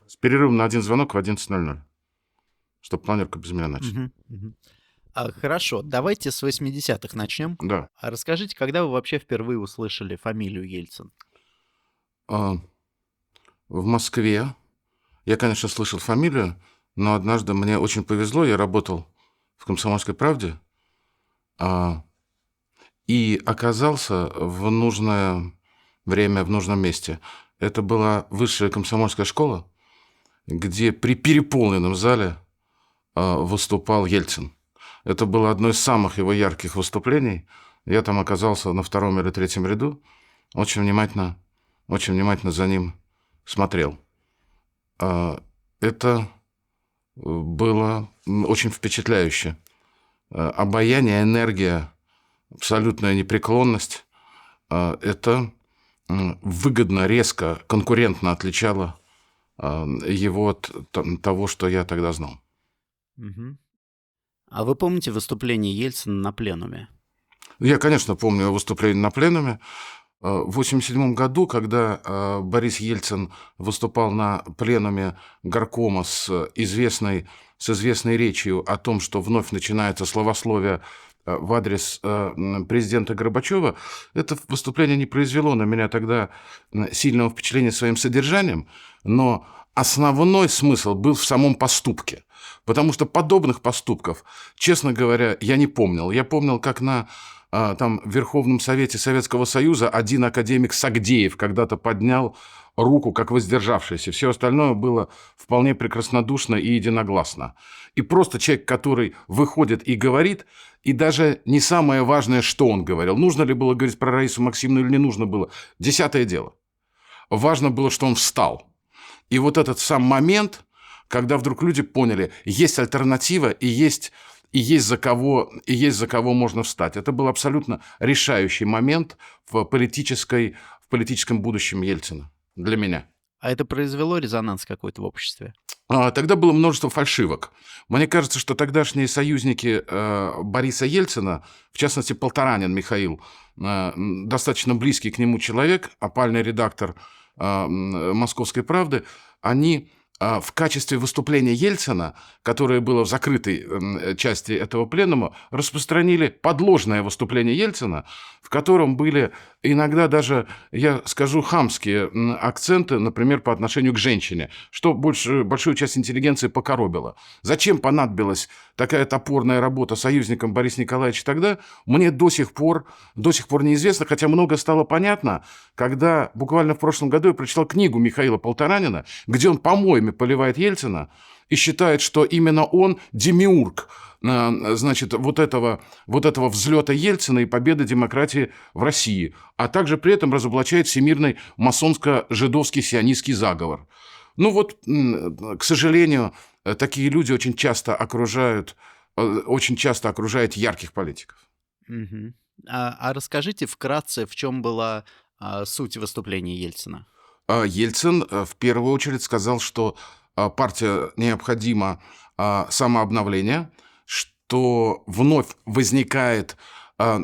С перерывом на один звонок в 11:00, чтобы планерку без меня начать. Мгм, мгм. Хорошо, давайте с 80-х начнем. Да. Расскажите, когда вы вообще впервые услышали фамилию Ельцин? А, в Москве я, конечно, слышал фамилию, но однажды мне очень повезло. Я работал в «Комсомольской правде», а, и оказался в нужное время в нужном месте. Это была высшая комсомольская школа, где при переполненном зале, выступал Ельцин. Это было одно из самых его ярких выступлений. Я там оказался на втором или третьем ряду, очень внимательно за ним смотрел. Это было очень впечатляюще. Обаяние, энергия, абсолютная непреклонность, это выгодно, резко, конкурентно отличало его от того, что я тогда знал. Мгм. А вы помните выступление Ельцина на пленуме? Я, конечно, помню его выступление на пленуме. В 1987 году, когда Борис Ельцин выступал на пленуме горкома с известной речью о том, что вновь начинается словословие в адрес президента Горбачева, это выступление не произвело на меня тогда сильного впечатления своим содержанием, но основной смысл был в самом поступке. Потому что подобных поступков, честно говоря, я не помнил. Я помнил, как там в Верховном Совете Советского Союза один академик Сагдеев когда-то поднял руку как воздержавшийся. Все остальное было вполне прекраснодушно и единогласно. И просто человек, который выходит и говорит, и даже не самое важное, что он говорил. Нужно ли было говорить про Раису Максимовну или не нужно было, десятое дело. Важно было, что он встал. И вот этот сам момент, когда вдруг люди поняли, есть альтернатива и есть за кого можно встать. Это был абсолютно решающий момент в политическом будущем Ельцина для меня. А это произвело резонанс какой-то в обществе? Тогда было множество фальшивок. Мне кажется, что тогдашние союзники Бориса Ельцина, в частности, Полторанин Михаил, достаточно близкий к нему человек, опальный редактор «Московской правды», они в качестве выступления Ельцина, которое было в закрытой части этого пленума, распространили подложное выступление Ельцина, в котором были иногда даже, я скажу, хамские акценты, например, по отношению к женщине, что большую часть интеллигенции покоробило. Зачем понадобилась такая топорная работа союзникам Бориса Николаевича тогда, мне до сих пор неизвестно, хотя много стало понятно, когда буквально в прошлом году я прочитал книгу Михаила Полторанина, где он помоями поливает Ельцина и считает, что именно он демиург, значит, вот этого взлета Ельцина и победы демократии в России, а также при этом разоблачает всемирный масонско-жидовский сионистский заговор. Ну вот, к сожалению, такие люди очень часто окружают ярких политиков. Мгм. Расскажите вкратце, в чем была суть выступления Ельцина? Ельцин в первую очередь сказал, что партия необходимо самообновление, что вновь возникает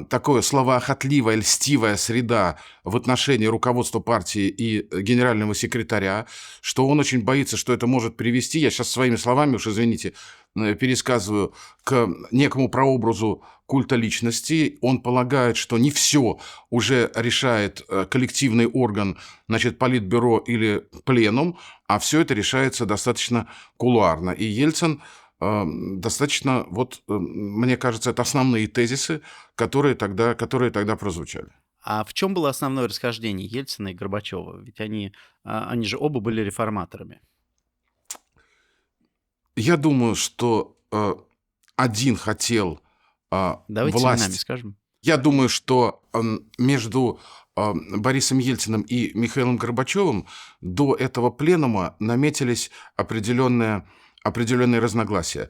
такое словоохотливая, льстивая среда в отношении руководства партии и генерального секретаря, что он очень боится, что это может привести, я сейчас своими словами, уж извините, пересказываю, к некому прообразу культа личности. Он полагает, что не все уже решает коллективный орган, значит, политбюро или пленум, а все это решается достаточно кулуарно. И Ельцин достаточно, мне кажется, это основные тезисы, которые тогда прозвучали. А в чем было основное расхождение Ельцина и Горбачева? Ведь они же оба были реформаторами. Я думаю, что один хотел Давайте именами власть. скажем. Я думаю, что между Борисом Ельциным и Михаилом Горбачевым до этого пленума наметились определенные разногласия.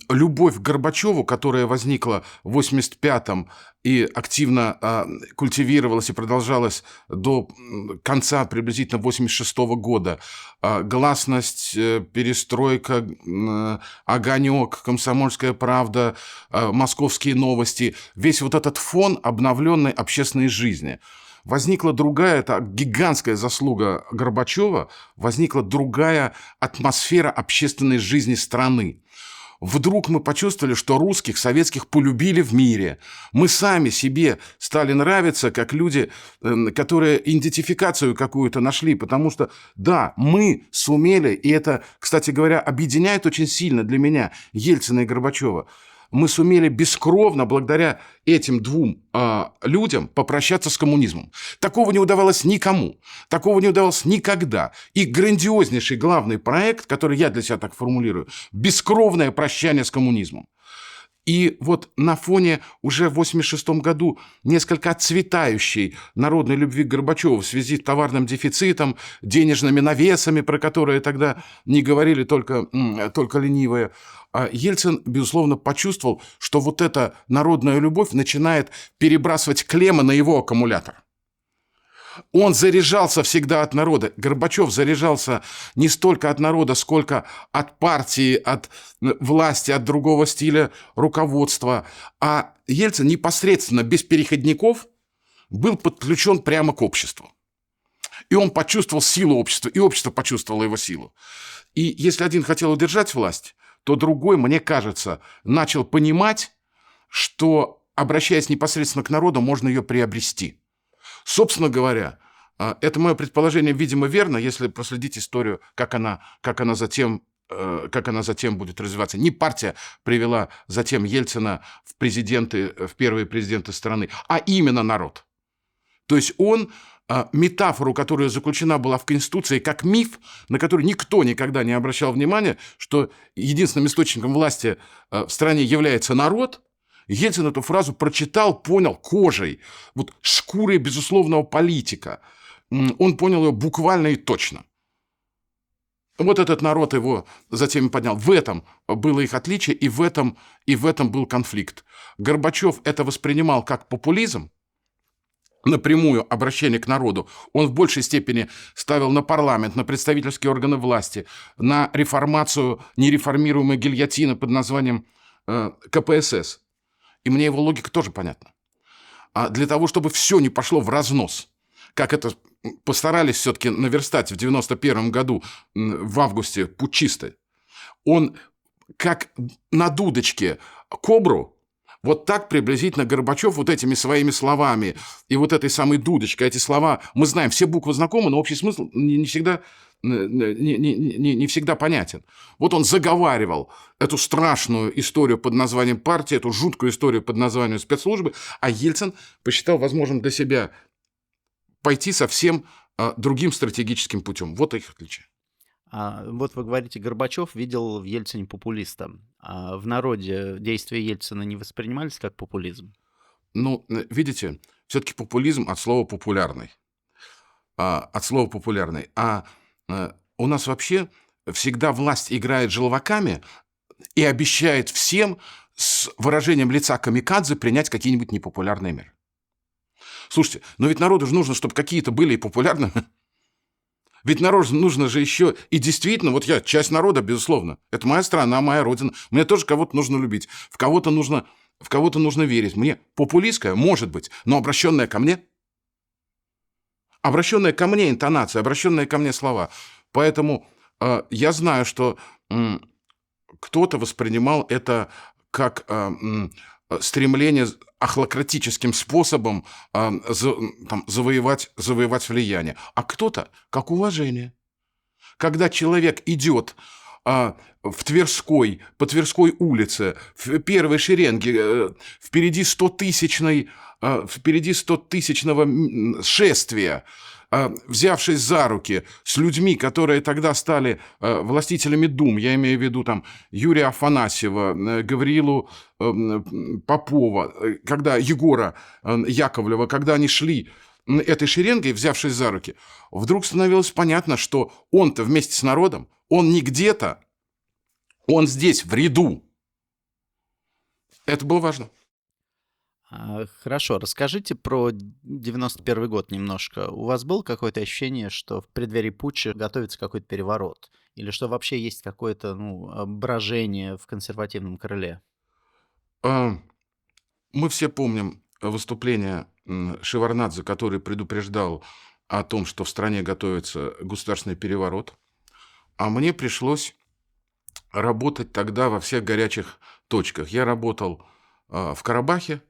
Любовь к Горбачеву, которая возникла в 1985-м и активно культивировалась и продолжалась до конца приблизительно 1986 года, гласность, перестройка, огонек, комсомольская правда, московские новости, весь вот этот фон обновленной общественной жизни. возникла другая, это гигантская заслуга Горбачева, возникла другая атмосфера общественной жизни страны. Вдруг мы почувствовали, что русских, советских полюбили в мире. Мы сами себе стали нравиться, как люди, которые идентификацию какую-то нашли. Потому что, да, мы сумели, и это, кстати говоря, объединяет очень сильно для меня Ельцина и Горбачева. Мы сумели бескровно, благодаря этим двум людям, попрощаться с коммунизмом. Такого не удавалось никому. Такого не удавалось никогда. И грандиознейший главный проект, который я для себя так формулирую, бескровное прощание с коммунизмом. И вот на фоне уже в 1986 году несколько отцветающей народной любви к Горбачеву в связи с товарным дефицитом, денежными навесами, про которые тогда не говорили только ленивые, Ельцин, безусловно, почувствовал, что вот эта народная любовь начинает перебрасывать клеммы на его аккумулятор. Он заряжался всегда от народа. Горбачев заряжался не столько от народа, сколько от партии, от власти, от другого стиля руководства. А Ельцин непосредственно, без переходников, был подключен прямо к обществу. И он почувствовал силу общества, и общество почувствовало его силу. И если один хотел удержать власть, то другой, мне кажется, начал понимать, что, обращаясь непосредственно к народу, можно ее приобрести. Собственно говоря, это мое предположение, видимо, верно, если проследить историю, как она затем будет развиваться. Не партия привела затем Ельцина в первые президенты страны, а именно народ. То есть он метафору, которая заключена была в Конституции, как миф, на который никто никогда не обращал внимания, что единственным источником власти в стране является народ, Ельцин эту фразу прочитал, понял кожей, вот шкурой безусловного политика. Он понял ее буквально и точно. Вот этот народ его затем и поднял. В этом было их отличие, и в этом был конфликт. Горбачев это воспринимал как популизм, напрямую обращение к народу. Он в большей степени ставил на парламент, на представительские органы власти, на реформацию нереформируемой гильотины под названием КПСС. И мне его логика тоже понятна. А для того, чтобы все не пошло в разнос, как это постарались все-таки наверстать в 1991 году, в августе, путчисты, он как на дудочке кобру, вот так приблизительно Горбачев вот этими своими словами и вот этой самой дудочкой, эти слова, мы знаем, все буквы знакомы, но общий смысл не всегда понятен. Вот он заговаривал эту страшную историю под названием партия, эту жуткую историю под названием спецслужбы, а Ельцин посчитал возможным для себя пойти совсем другим стратегическим путем. Вот их отличие. Вот вы говорите, Горбачев видел в Ельцине популиста. А в народе действия Ельцина не воспринимались как популизм? Ну, видите, все-таки популизм от слова «популярный». От слова «популярный». У нас вообще всегда власть играет желваками и обещает всем с выражением лица камикадзе принять какие-нибудь непопулярные меры. Слушайте, но ведь народу же нужно, чтобы какие-то были и популярными. Ведь народу нужно же еще и действительно, вот я часть народа, безусловно. Это моя страна, моя родина. Мне тоже кого-то нужно любить, в кого-то нужно верить. Мне популистская, может быть, но обращенная ко мне. Обращенная ко мне интонация, обращенные ко мне слова. Поэтому я знаю, что кто-то воспринимал это как стремление охлократическим способом завоевать влияние. А кто-то как уважение. Когда человек идет по Тверской улице, в первой шеренге, впереди 100-тысячного шествия, взявшись за руки с людьми, которые тогда стали властителями дум, я имею в виду там Юрия Афанасьева, Гавриилу Попова, когда Егора Яковлева, когда они шли этой шеренгой, взявшись за руки, вдруг становилось понятно, что он-то вместе с народом, он не где-то, он здесь, в ряду. Это было важно. Хорошо, расскажите про 91 год немножко. У вас было какое-то ощущение, что в преддверии путча готовится какой-то переворот? Или что вообще есть какое-то брожение в консервативном крыле? Мы все помним выступление Шеварднадзе, который предупреждал о том, что в стране готовится государственный переворот, а мне пришлось работать тогда во всех горячих точках. Я работал в Карабахе,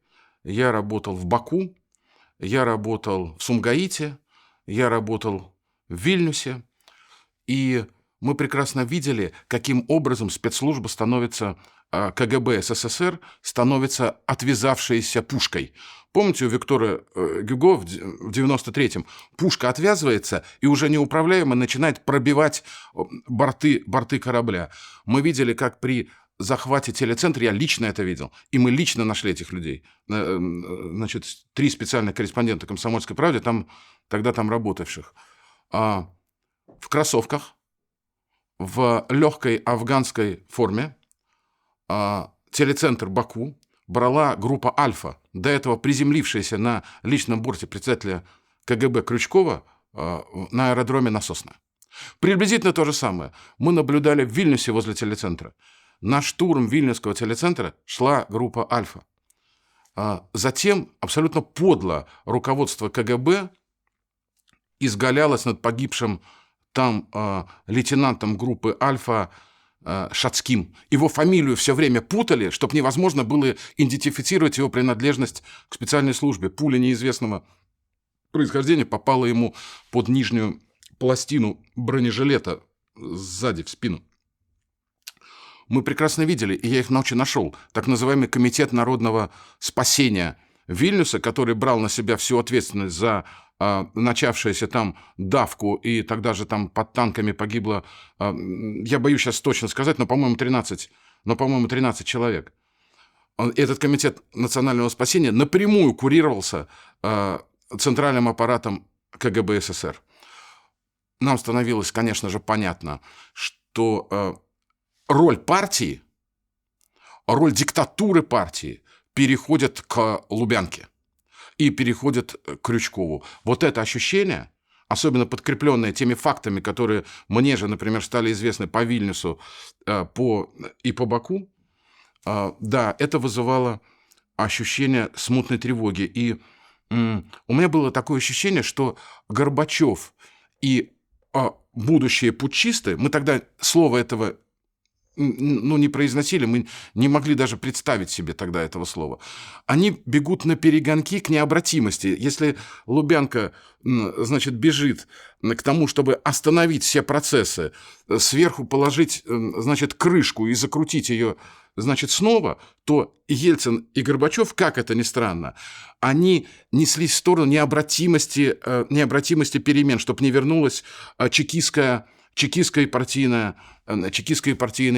я работал в Баку, я работал в Сумгаите, я работал в Вильнюсе, и мы прекрасно видели, каким образом спецслужба становится, КГБ СССР становится отвязавшейся пушкой. Помните, у Виктора Гюго в 93-м пушка отвязывается и уже неуправляемо начинает пробивать борты корабля. Мы видели, как при захвате телецентра, я лично это видел, и мы лично нашли этих людей. Значит, 3 специальных корреспондента «Комсомольской правды», тогда там работавших. В кроссовках, в легкой афганской форме, телецентр Баку брала группа «Альфа», до этого приземлившаяся на личном борте председателя КГБ Крючкова на аэродроме Насосное. Приблизительно то же самое. Мы наблюдали в Вильнюсе возле телецентра. На штурм Вильнюсского телецентра шла группа «Альфа». Затем абсолютно подло руководство КГБ изгалялось над погибшим там лейтенантом группы «Альфа» Шацким. Его фамилию все время путали, чтобы невозможно было идентифицировать его принадлежность к специальной службе. Пуля неизвестного происхождения попала ему под нижнюю пластину бронежилета сзади, в спину. Мы прекрасно видели, и я их ночью нашел, так называемый Комитет народного спасения Вильнюса, который брал на себя всю ответственность за начавшуюся там давку, и тогда же там под танками погибло, я боюсь сейчас точно сказать, но, по-моему, 13 человек. Этот комитет национального спасения напрямую курировался центральным аппаратом КГБ СССР. Нам становилось, конечно же, понятно, что роль партии, роль диктатуры партии переходит к Лубянке и переходит к Крючкову. Вот это ощущение, особенно подкрепленное теми фактами, которые мне же, например, стали известны по Вильнюсу и по Баку, да, это вызывало ощущение смутной тревоги. И у меня было такое ощущение, что Горбачев и будущие путчисты, мы тогда слова этого не произносили, мы не могли даже представить себе тогда этого слова. Они бегут на перегонки к необратимости. Если Лубянка, значит, бежит к тому, чтобы остановить все процессы, сверху положить, значит, крышку и закрутить ее, значит, снова, то Ельцин и Горбачев, как это ни странно, они неслись в сторону необратимости перемен, чтобы не вернулась чекистская партийная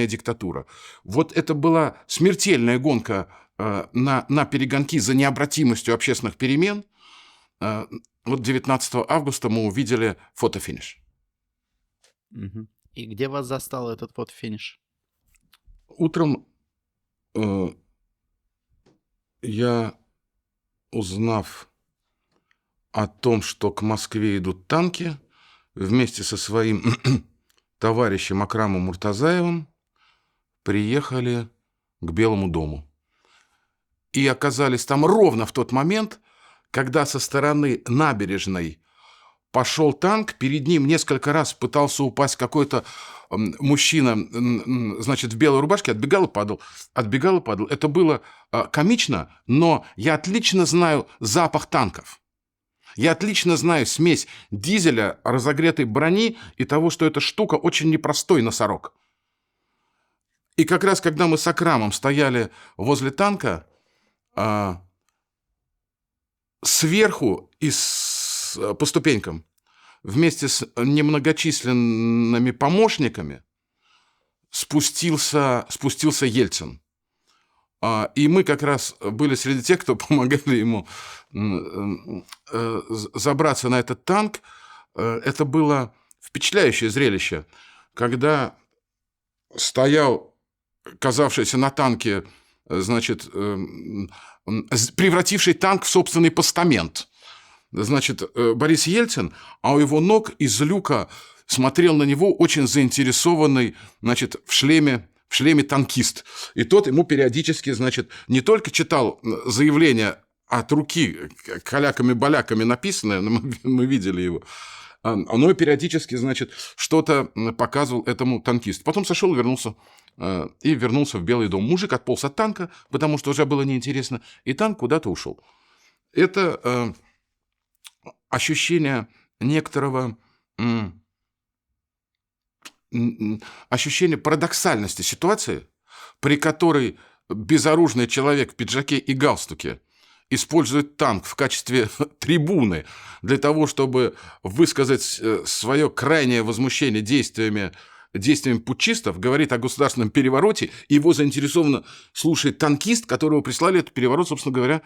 диктатура. Вот это была смертельная гонка на перегонки за необратимостью общественных перемен. Вот 19 августа мы увидели фотофиниш. И где вас застал этот фотофиниш? Утром я, узнав о том, что к Москве идут танки, вместе со своим товарищем Акрамом Муртазаевым приехали к Белому дому. И оказались там ровно в тот момент, когда со стороны набережной пошел танк, перед ним несколько раз пытался упасть какой-то мужчина, значит, в белой рубашке, отбегал и падал. Это было комично, но я отлично знаю запах танков. Я отлично знаю смесь дизеля, разогретой брони и того, что эта штука очень непростой носорог. И как раз, когда мы с Акрамом стояли возле танка, сверху по ступенькам, вместе с немногочисленными помощниками, спустился Ельцин. И мы как раз были среди тех, кто помогали ему забраться на этот танк. Это было впечатляющее зрелище, когда стоял, казавшийся на танке, значит, превративший танк в собственный постамент. Значит, Борис Ельцин, а у его ног из люка смотрел на него очень заинтересованный, значит, в шлеме танкист. И тот ему периодически, значит, не только читал заявление от руки каляками-баляками написанное, мы видели его, оно периодически, значит, что-то показывал этому танкисту. Потом сошел и вернулся в Белый дом. Мужик отполз от танка, потому что уже было неинтересно, и танк куда-то ушел. Это ощущение некоторого... ощущение парадоксальности ситуации, при которой безоружный человек в пиджаке и галстуке использует танк в качестве трибуны для того, чтобы высказать свое крайнее возмущение действиями путчистов, говорит о государственном перевороте, и его заинтересованно слушает танкист, которого прислали этот переворот, собственно говоря,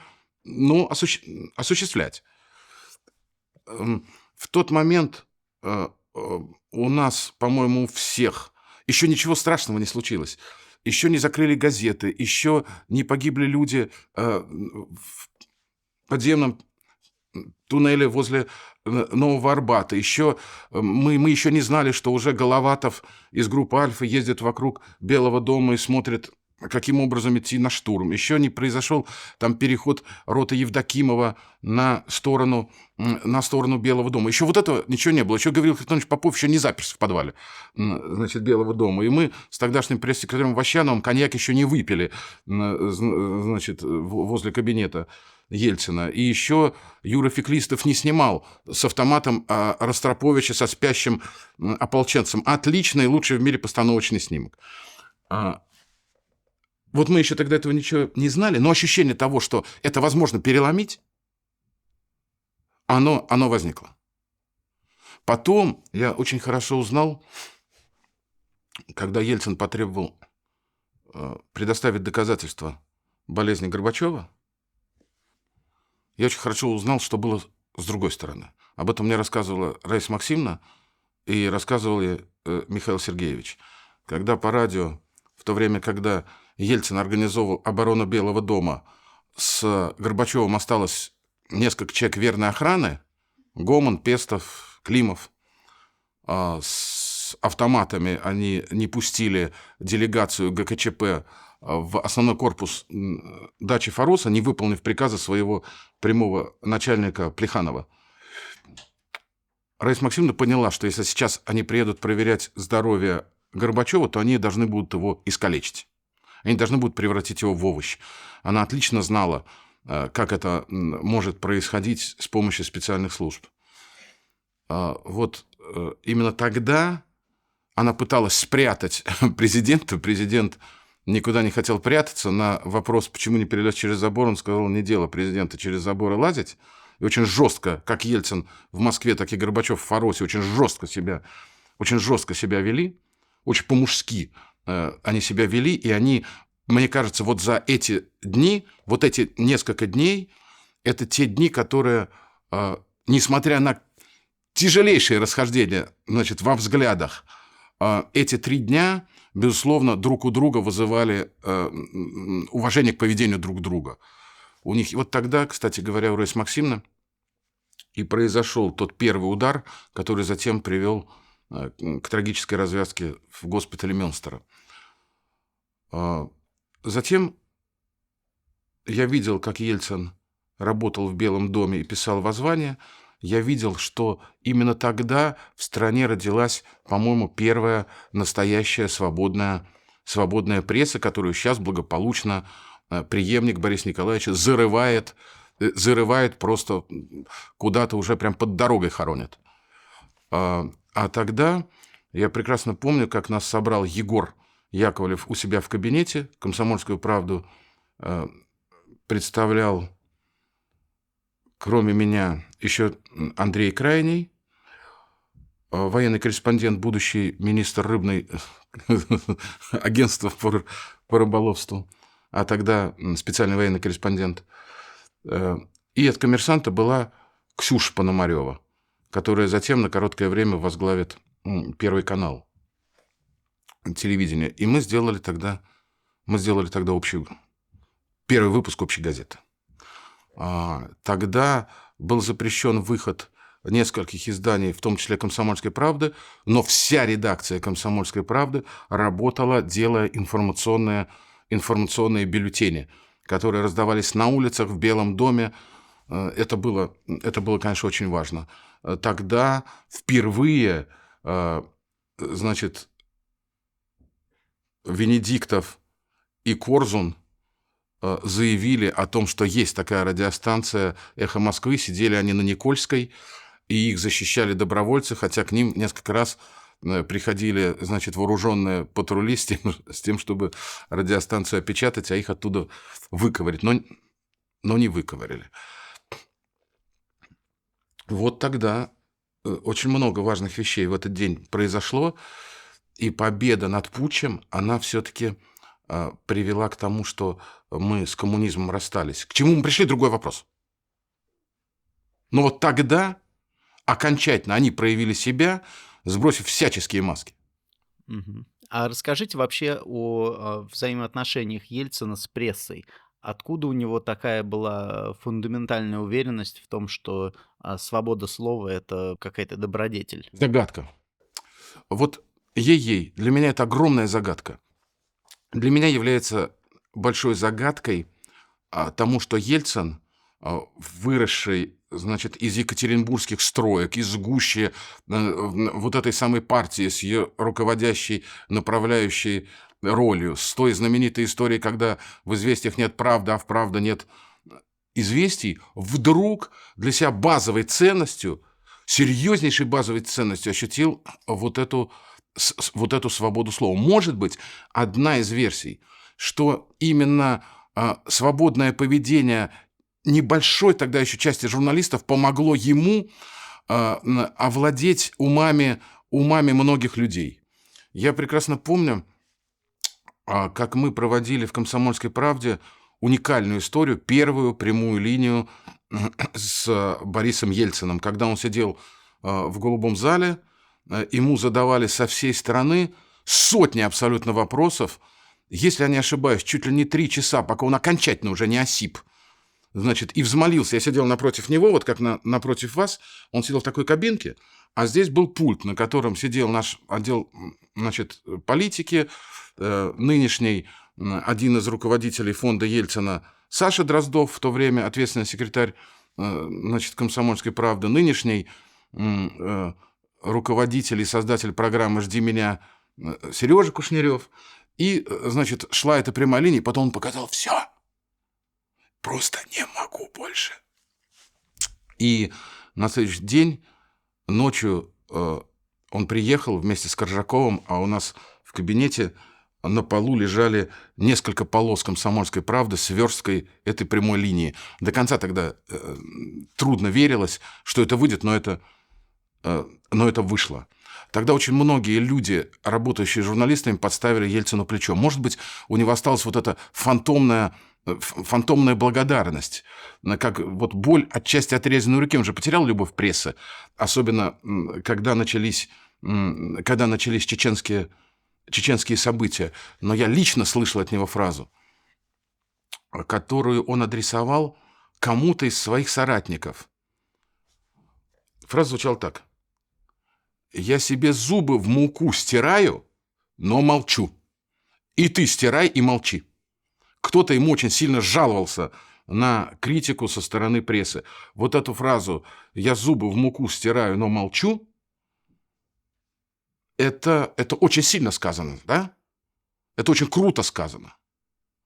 осуществлять. В тот момент у нас, по-моему, у всех еще ничего страшного не случилось. Еще не закрыли газеты, еще не погибли люди в подземном туннеле возле Нового Арбата. Еще мы еще не знали, что уже Головатов из группы «Альфа» ездит вокруг Белого дома и смотрит, каким образом идти на штурм. Еще не произошел там переход роты Евдокимова на сторону Белого дома. Еще вот этого ничего не было. Еще Гавриил Харитонович Попов еще не заперся в подвале, значит, Белого дома. И мы с тогдашним пресс-секретарем Ващановым коньяк еще не выпили, значит, возле кабинета Ельцина. И еще Юра Феклистов не снимал с автоматом Ростроповича со спящим ополченцем. Отличный, лучший в мире постановочный снимок. Вот мы еще тогда этого ничего не знали, но ощущение того, что это возможно переломить, оно возникло. Потом я очень хорошо узнал, когда Ельцин потребовал предоставить доказательства болезни Горбачева, я очень хорошо узнал, что было с другой стороны. Об этом мне рассказывала Раиса Максимовна и рассказывал Михаил Сергеевич. Когда по радио, в то время, когда Ельцин организовывал оборону Белого дома, с Горбачевым осталось несколько человек верной охраны, Гомон, Пестов, Климов. С автоматами они не пустили делегацию ГКЧП в основной корпус дачи Фороса, не выполнив приказа своего прямого начальника Плеханова. Раиса Максимовна поняла, что если сейчас они приедут проверять здоровье Горбачева, то они должны будут его искалечить. Они должны будут превратить его в овощ. Она отлично знала, как это может происходить с помощью специальных служб. Вот именно тогда она пыталась спрятать президента. Президент никуда не хотел прятаться. На вопрос, почему не перелез через забор, он сказал, не дело президента через заборы лазить. И очень жестко, как Ельцин в Москве, так и Горбачев в Форосе, очень жестко себя вели, очень по-мужски они себя вели, и они, мне кажется, вот за эти дни, вот эти несколько дней, это те дни, которые, несмотря на тяжелейшие расхождения, значит, во взглядах, эти 3 дня, безусловно, друг у друга вызывали уважение к поведению друг друга. У них, вот тогда, кстати говоря, у Раисы Максимовны и произошел тот первый удар, который затем привел к трагической развязке в госпитале Мюнстера. Затем я видел, как Ельцин работал в Белом доме и писал воззвания. Я видел, что именно тогда в стране родилась, по-моему, первая настоящая свободная пресса, которую сейчас благополучно преемник Бориса Николаевича зарывает просто куда-то уже прям под дорогой хоронит. А тогда я прекрасно помню, как нас собрал Егор Яковлев у себя в кабинете, «Комсомольскую правду» представлял, кроме меня, еще Андрей Крайний, военный корреспондент, будущий министр рыбной агентства по рыболовству, а тогда специальный военный корреспондент. И от «Коммерсанта» была Ксюша Пономарева, которая затем на короткое время возглавит Первый канал телевидения. И мы сделали тогда первый выпуск общей газеты. Тогда был запрещен выход нескольких изданий, в том числе «Комсомольской правды», но вся редакция «Комсомольской правды» работала, делая информационные бюллетени, которые раздавались на улицах, в Белом доме. Это было, конечно, очень важно. Тогда впервые, значит, Венедиктов и Корзун заявили о том, что есть такая радиостанция «Эхо Москвы». Сидели они на Никольской, и их защищали добровольцы, хотя к ним несколько раз приходили, значит, вооруженные патрули с тем, чтобы радиостанцию опечатать, а их оттуда выковырять. Но не выковыряли. Вот тогда очень много важных вещей в этот день произошло, и победа над путчем, она все-таки привела к тому, что мы с коммунизмом расстались. К чему мы пришли, другой вопрос. Но вот тогда окончательно они проявили себя, сбросив всяческие маски. Мгм. А расскажите вообще о взаимоотношениях Ельцина с прессой. Откуда у него такая была фундаментальная уверенность в том, что свобода слова — это какая-то добродетель? Загадка. Вот ей-ей, для меня это огромная загадка. Для меня является большой загадкой тому, что Ельцин, выросший, значит, из екатеринбургских строек, из гущи вот этой самой партии с ее руководящей, направляющей ролью, с той знаменитой историей, когда в известиях нет правды, а в правде нет известий, вдруг для себя базовой ценностью, серьезнейшей базовой ценностью ощутил вот эту свободу слова. Может быть, одна из версий, что именно свободное поведение небольшой тогда еще части журналистов помогло ему овладеть умами многих людей. Я прекрасно помню, как мы проводили в «Комсомольской правде» уникальную историю, первую прямую линию с Борисом Ельциным, когда он сидел в голубом зале, ему задавали со всей страны сотни абсолютно вопросов, если я не ошибаюсь, чуть ли не 3 часа, пока он окончательно уже не осип. Значит, и взмолился. Я сидел напротив него, вот как напротив вас. Он сидел в такой кабинке, а здесь был пульт, на котором сидел наш отдел, значит, политики, нынешний один из руководителей фонда Ельцина Саша Дроздов, в то время ответственный секретарь, значит, «Комсомольской правды», нынешний руководитель и создатель программы «Жди меня» Сережа Кушнерев. И, значит, шла эта прямая линия, потом он показал: все, просто не могу больше. И на следующий день ночью он приехал вместе с Коржаковым, а у нас в кабинете на полу лежали несколько полос «Комсомольской правды» с версткой этой прямой линии. До конца тогда трудно верилось, что это выйдет, но это вышло. Тогда очень многие люди, работающие журналистами, подставили Ельцину плечо. Может быть, у него осталась вот эта фантомная благодарность, как вот боль отчасти отрезанной руки. Он же потерял любовь прессы, особенно когда начались чеченские события. Но я лично слышал от него фразу, которую он адресовал кому-то из своих соратников. Фраза звучала так: «Я себе зубы в муку стираю, но молчу. И ты стирай и молчи». Кто-то ему очень сильно жаловался на критику со стороны прессы. Вот эту фразу «я зубы в муку стираю, но молчу» это очень сильно сказано, да? Это очень круто сказано.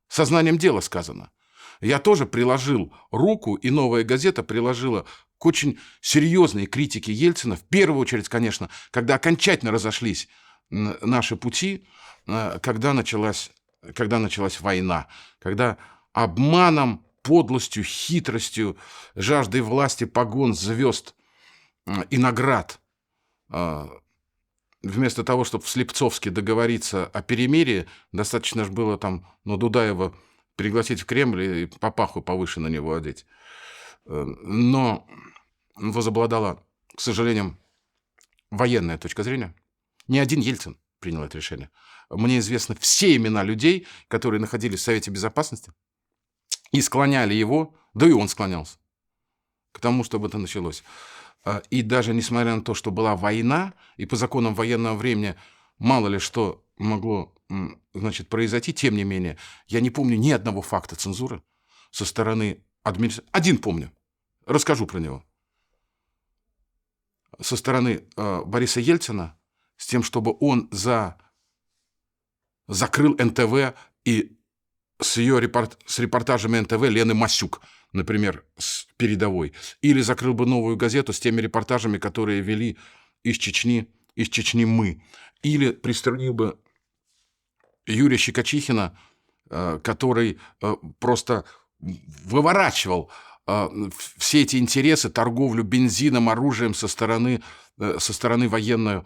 Сознанием дела сказано. Я тоже приложил руку, и «Новая газета» приложила к очень серьезной критике Ельцина, в первую очередь, конечно, когда окончательно разошлись наши пути, когда началась война, когда обманом, подлостью, хитростью, жаждой власти, погон, звезд и наград, вместо того, чтобы в Слепцовске договориться о перемирии, достаточно же было там, Дудаева пригласить в Кремль и папаху повыше на него одеть. Но возобладала, к сожалению, военная точка зрения. Не один Ельцин принял это решение. Мне известны все имена людей, которые находились в Совете Безопасности и склоняли его, да и он склонялся, к тому, чтобы это началось. И даже несмотря на то, что была война, и по законам военного времени мало ли что могло, значит, произойти, тем не менее, я не помню ни одного факта цензуры, со стороны администрации. Один помню, расскажу про него. Со стороны Бориса Ельцина с тем, чтобы он закрыл НТВ и с репортажами НТВ Лены Масюк, например, с передовой. Или закрыл бы «Новую газету» с теми репортажами, которые вели из Чечни мы. Или приструнил бы Юрия Щекочихина, который просто выворачивал все эти интересы, торговлю бензином, оружием со стороны военной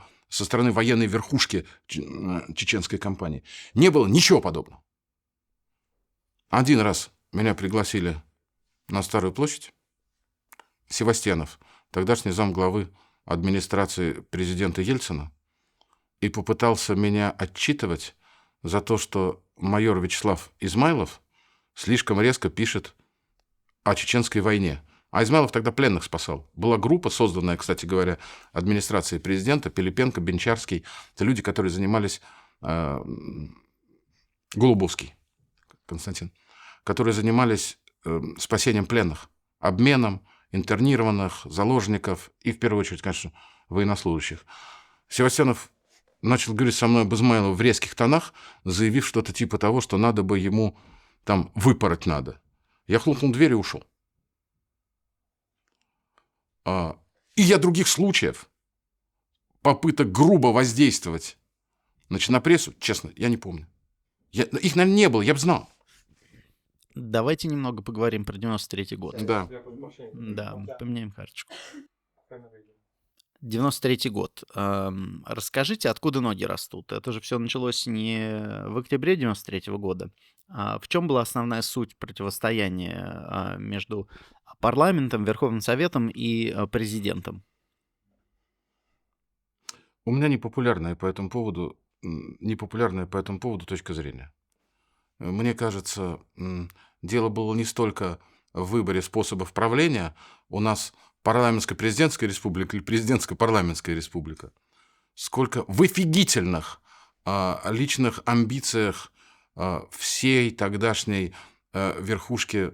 верхушки чеченской кампании. Не было ничего подобного. Один раз меня пригласили на Старую площадь. Севастьянов, тогдашний замглавы администрации президента Ельцина, и попытался меня отчитывать за то, что майор Вячеслав Измайлов слишком резко пишет о чеченской войне. А Измайлов тогда пленных спасал. Была группа, созданная, кстати говоря, администрацией президента, Пилипенко, Бенчарский. Это люди, которые занимались... Голубовский Константин, которые занимались спасением пленных, обменом интернированных, заложников и, в первую очередь, конечно, военнослужащих. Севастьянов начал говорить со мной об Измайлове в резких тонах, заявив что-то типа того, что надо бы ему там выпороть надо. Я хлопнул дверь и ушел. И я других случаев, попыток грубо воздействовать, значит, на прессу, честно, я не помню. Их, наверное, не было, я бы знал. Давайте немного поговорим про 93-й год. Да. Да, поменяем карточку. 93-й год. Расскажите, откуда ноги растут? Это же все началось не в октябре 93-го года. В чем была основная суть противостояния между парламентом, Верховным Советом и президентом? У меня непопулярная по этому поводу точка зрения. Мне кажется, дело было не столько в выборе способов правления. У нас парламентско-президентская республика или президентско-парламентская республика, сколько в офигительных личных амбициях всей тогдашней верхушки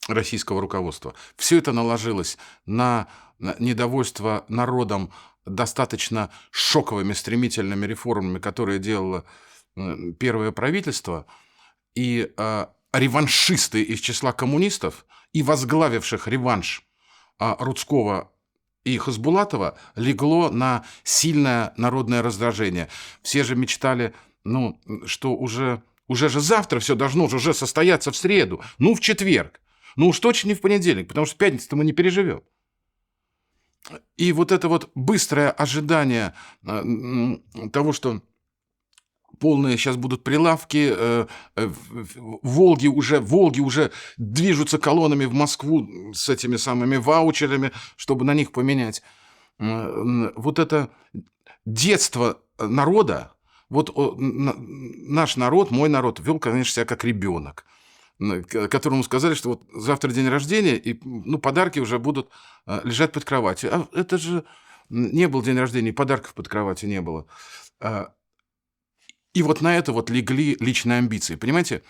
российского руководства. Все это наложилось на недовольство народом достаточно шоковыми, стремительными реформами, которые делало первое правительство, и реваншисты из числа коммунистов, и возглавивших реванш Рудского и Хасбулатова, легло на сильное народное раздражение. Все же мечтали, что уже же завтра все должно уже состояться в среду, в четверг. Уж точно не в понедельник, потому что в пятницу мы не переживем. И вот это вот быстрое ожидание того, что полные сейчас будут прилавки, Волги уже движутся колоннами в Москву с этими самыми ваучерами, чтобы на них поменять. Вот это детство народа, вот наш народ, мой народ, вел, конечно, себя как ребенок, которому сказали, что вот завтра день рождения, и подарки уже будут лежать под кроватью. А это же не был день рождения, и подарков под кроватью не было. И вот на это вот легли личные амбиции, понимаете?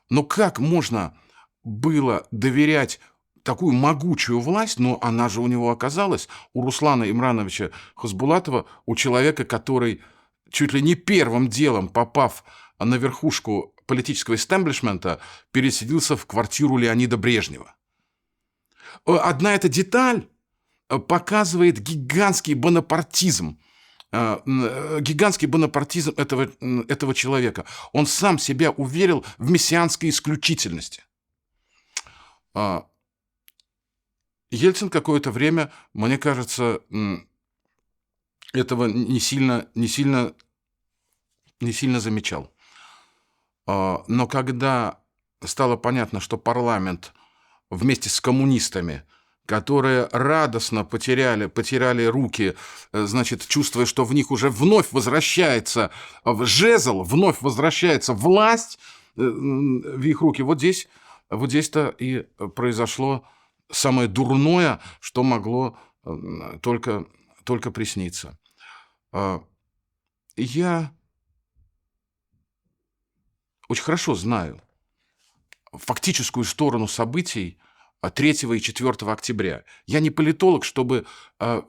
Но как можно было доверять такую могучую власть, но она же у него оказалась, у Руслана Имрановича Хасбулатова, у человека, который чуть ли не первым делом, попав на верхушку политического истеблишмента, переселился в квартиру Леонида Брежнева. Одна эта деталь показывает гигантский бонапартизм этого человека. Он сам себя уверил в мессианской исключительности. Ельцин какое-то время, мне кажется, этого не сильно замечал. Но когда стало понятно, что парламент вместе с коммунистами, которые радостно потеряли руки, значит, чувствуя, что в них уже вновь возвращается жезл, вновь возвращается власть в их руки, вот здесь-то и произошло самое дурное, что могло только присниться. Я очень хорошо знаю фактическую сторону событий 3 и 4 октября. Я не политолог, чтобы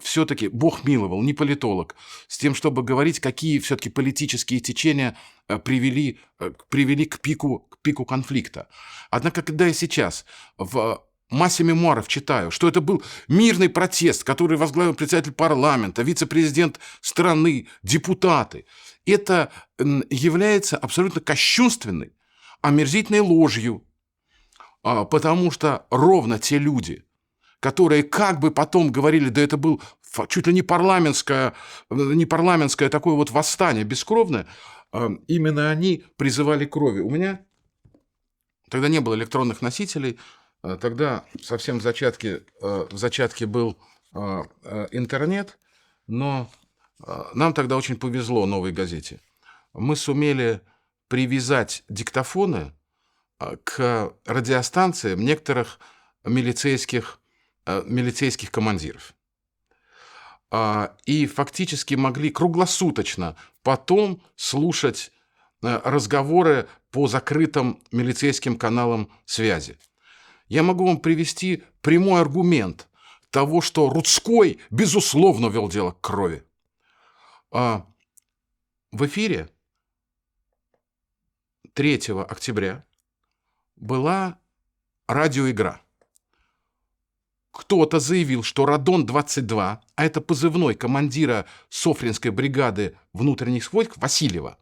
все-таки, Бог миловал, не политолог, с тем, чтобы говорить, какие все-таки политические течения привели к пику конфликта. Однако, когда я сейчас в массе мемуаров читаю, что это был мирный протест, который возглавил председатель парламента, вице-президент страны, депутаты, это является абсолютно кощунственной, омерзительной ложью, потому что ровно те люди, которые как бы потом говорили, да это был чуть ли не парламентское такое вот восстание бескровное, именно они призывали к крови. У меня тогда не было электронных носителей, тогда совсем в зачатке был интернет, но нам тогда очень повезло «Новой газете». Мы сумели привязать диктофоны к радиостанциям некоторых милицейских командиров. И фактически могли круглосуточно потом слушать разговоры по закрытым милицейским каналам связи. Я могу вам привести прямой аргумент того, что Рудской, безусловно, вел дело к крови. В эфире 3 октября была радиоигра. Кто-то заявил, что Радон-22, а это позывной командира Софринской бригады внутренних войск Васильева,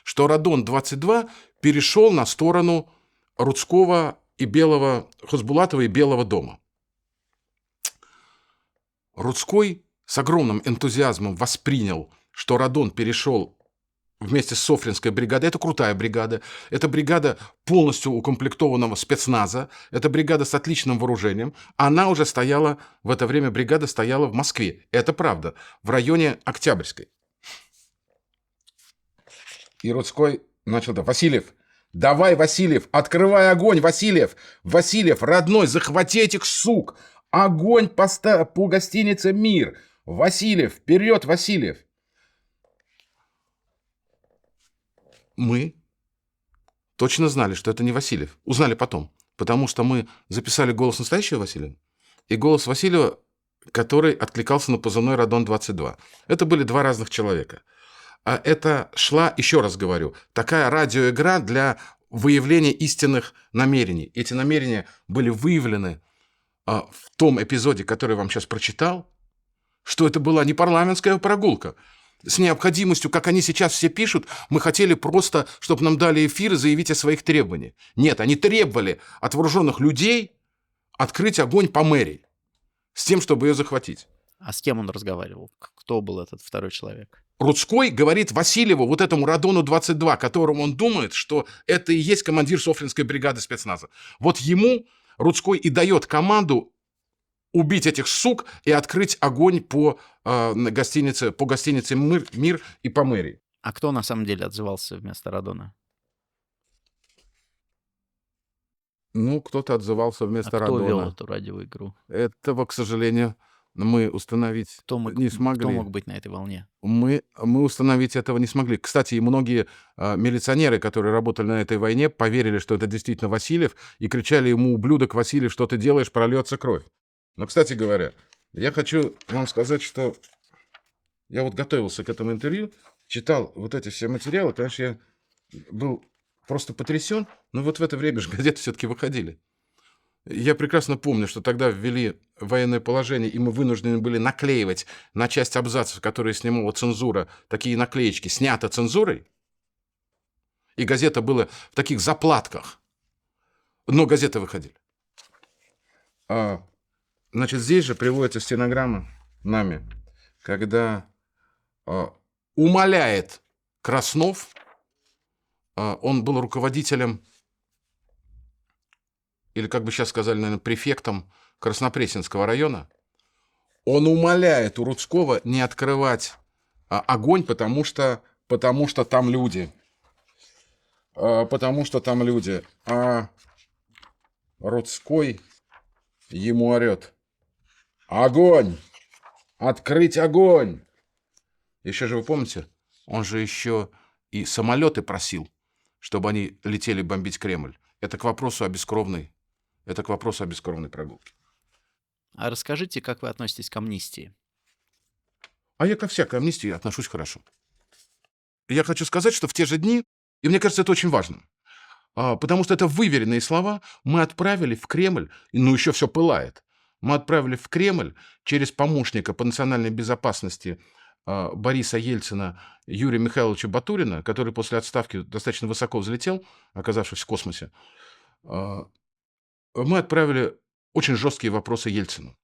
что Радон-22 перешел на сторону Рудского и Хасбулатова и Белого дома. Рудской с огромным энтузиазмом воспринял, что Радон перешел вместе с Софринской бригадой. Это крутая бригада. Это бригада полностью укомплектованного спецназа. Это бригада с отличным вооружением. Она уже стояла, в это время бригада стояла в Москве. Это правда. В районе Октябрьской. И Рудской начал: Васильев, давай, Васильев, открывай огонь, Васильев! Васильев, родной, захвати этих сук! Огонь по гостинице «Мир». Васильев, вперед, Васильев! Мы точно знали, что это не Васильев. Узнали потом, потому что мы записали голос настоящего Васильева и голос Васильева, который откликался на позывной Радон-22. Это были два разных человека. А это шла, еще раз говорю, такая радиоигра для выявления истинных намерений. Эти намерения были выявлены в том эпизоде, который я вам сейчас прочитал, что это была не парламентская прогулка. С необходимостью, как они сейчас все пишут, мы хотели просто, чтобы нам дали эфир и заявить о своих требованиях. Нет, они требовали от вооруженных людей открыть огонь по мэрии с тем, чтобы ее захватить. А с кем он разговаривал? Кто был этот второй человек? Рудской говорит Васильеву, вот этому Радону-22, которому он думает, что это и есть командир Софринской бригады спецназа. Вот ему Рудской и дает команду убить этих сук и открыть огонь по гостинице «Мир» и по мэрии. А кто на самом деле отзывался вместо Радона? Ну, кто-то отзывался вместо Кто вел Радона. эту радиоигру? Этого, к сожалению, мы установить не смогли. Кто мог быть на этой волне? Мы установить этого не смогли. Кстати, и многие милиционеры, которые работали на этой войне, поверили, что это действительно Васильев, и кричали ему: «Ублюдок, Васильев, что ты делаешь? Прольется кровь». Но, кстати говоря, я хочу вам сказать, что я вот готовился к этому интервью, читал вот эти все материалы, конечно, я был просто потрясен, но вот в это время же газеты все-таки выходили. Я прекрасно помню, что тогда ввели военное положение, и мы вынуждены были наклеивать на часть абзацев, которые снимала цензура, такие наклеечки: «Снято цензурой». И газета была в таких заплатках. Но газеты выходили. Значит, здесь же приводится стенограмма нами, когда умоляет Краснов, он был руководителем, или, как бы сейчас сказали, наверное, префектом Краснопресненского района, он умоляет у Рудского не открывать огонь, потому что там люди. Потому что там люди. А Рудской ему орет: «Огонь! Открыть огонь!» Еще же вы помните, он же еще и самолеты просил, чтобы они летели бомбить Кремль. Это к вопросу о бескровной, это к вопросу о бескровной прогулке. А расскажите, как вы относитесь к амнистии? А я ко всякой амнистии отношусь хорошо. Я хочу сказать, что в те же дни, и мне кажется, это очень важно, потому что это выверенные слова, мы отправили в Кремль, и ну еще все пылает, мы отправили в Кремль через помощника по национальной безопасности Бориса Ельцина Юрия Михайловича Батурина, который после отставки достаточно высоко взлетел, оказавшись в космосе. А, Мы отправили очень жесткие вопросы Ельцину.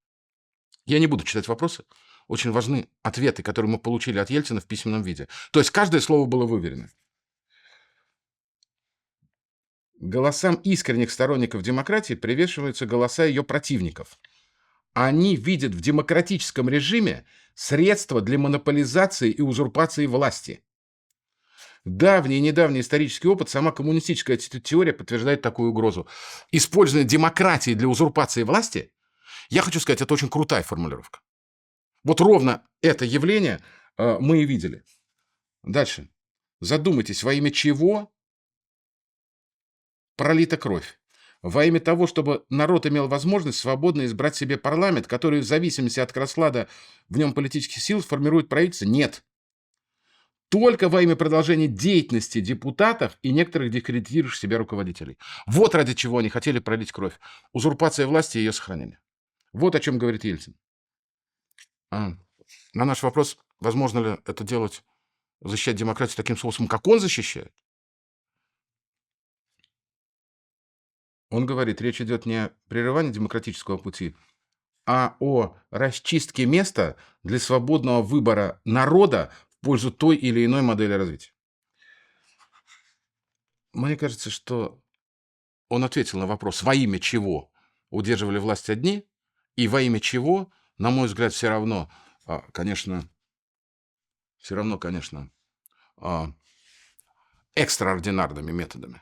Я не буду читать вопросы. Очень важны ответы, которые мы получили от Ельцина в письменном виде. То есть каждое слово было выверено. Голосам искренних сторонников демократии привешиваются голоса ее противников. Они видят в демократическом режиме средства для монополизации и узурпации власти. Давний и недавний исторический опыт, сама коммунистическая теория подтверждает такую угрозу. Использование демократии для узурпации власти, я хочу сказать, это очень крутая формулировка. Вот ровно это явление мы и видели. Дальше. Задумайтесь, во имя чего пролита кровь? Во имя того, чтобы народ имел возможность свободно избрать себе парламент, который в зависимости от расклада в нем политических сил сформирует правительство? Нет. Только во имя продолжения деятельности депутатов и некоторых дискредитирующих себя руководителей. Вот ради чего они хотели пролить кровь. Узурпация власти и ее сохранение. Вот о чем говорит Ельцин. На наш вопрос, возможно ли это делать, защищать демократию таким способом, как он защищает, он говорит, речь идет не о прерывании демократического пути, а о расчистке места для свободного выбора народа в пользу той или иной модели развития. Мне кажется, что он ответил на вопрос, во имя чего удерживали власть одни, и во имя чего, на мой взгляд, все равно, конечно, экстраординарными методами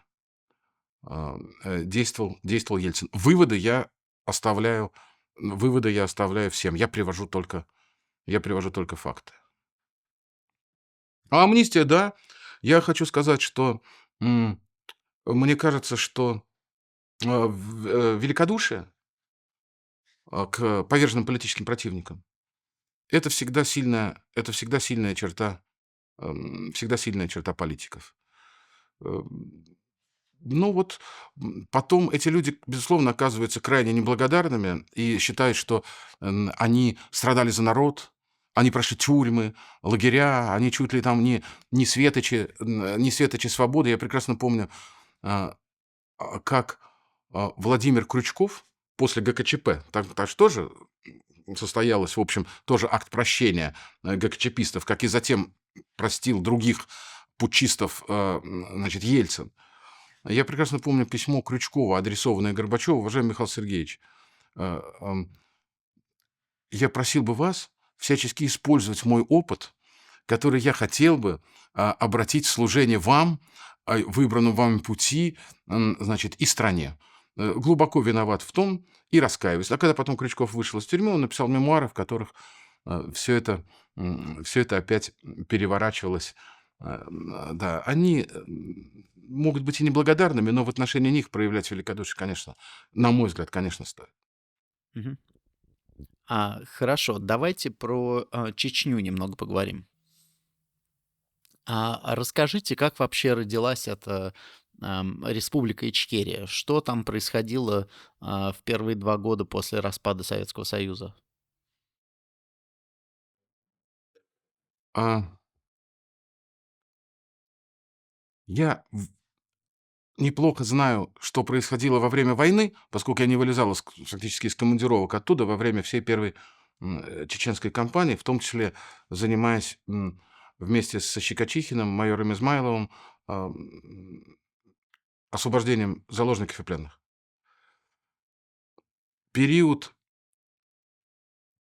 действовал Ельцин. Выводы я оставляю всем. Я привожу только факты. А амнистия, да. Я хочу сказать, что мне кажется, что великодушие к поверженным политическим противникам это всегда сильная черта, политиков. Ну вот потом эти люди, безусловно, оказываются крайне неблагодарными и считают, что они страдали за народ, они прошли тюрьмы, лагеря, они чуть ли там не светочи свободы. Я прекрасно помню, как Владимир Крючков после ГКЧП, так же тоже состоялось, в общем, тоже акт прощения ГКЧПистов, как и затем простил других путчистов, Ельцин. Я прекрасно помню письмо Крючкова, адресованное Горбачеву. Уважаемый Михаил Сергеевич, я просил бы вас всячески использовать мой опыт, который я хотел бы обратить в служение вам, выбранному вами пути, и стране. Глубоко виноват в том и раскаиваюсь. А когда потом Крючков вышел из тюрьмы, он написал мемуары, в которых все это опять переворачивалось. Да, они могут быть и неблагодарными, но в отношении них проявлять великодушие, конечно, на мой взгляд, конечно, стоит. Мгм. Хорошо, давайте про Чечню немного поговорим. Расскажите, как вообще родилась эта Республика Ичкерия? Что там происходило в первые 2 года после распада Советского Союза? А, Я неплохо знаю, что происходило во время войны, поскольку я не вылезал фактически из командировок оттуда во время всей первой чеченской кампании, в том числе занимаясь вместе со Щекочихиным, майором Измайловым освобождением заложников и пленных. Период,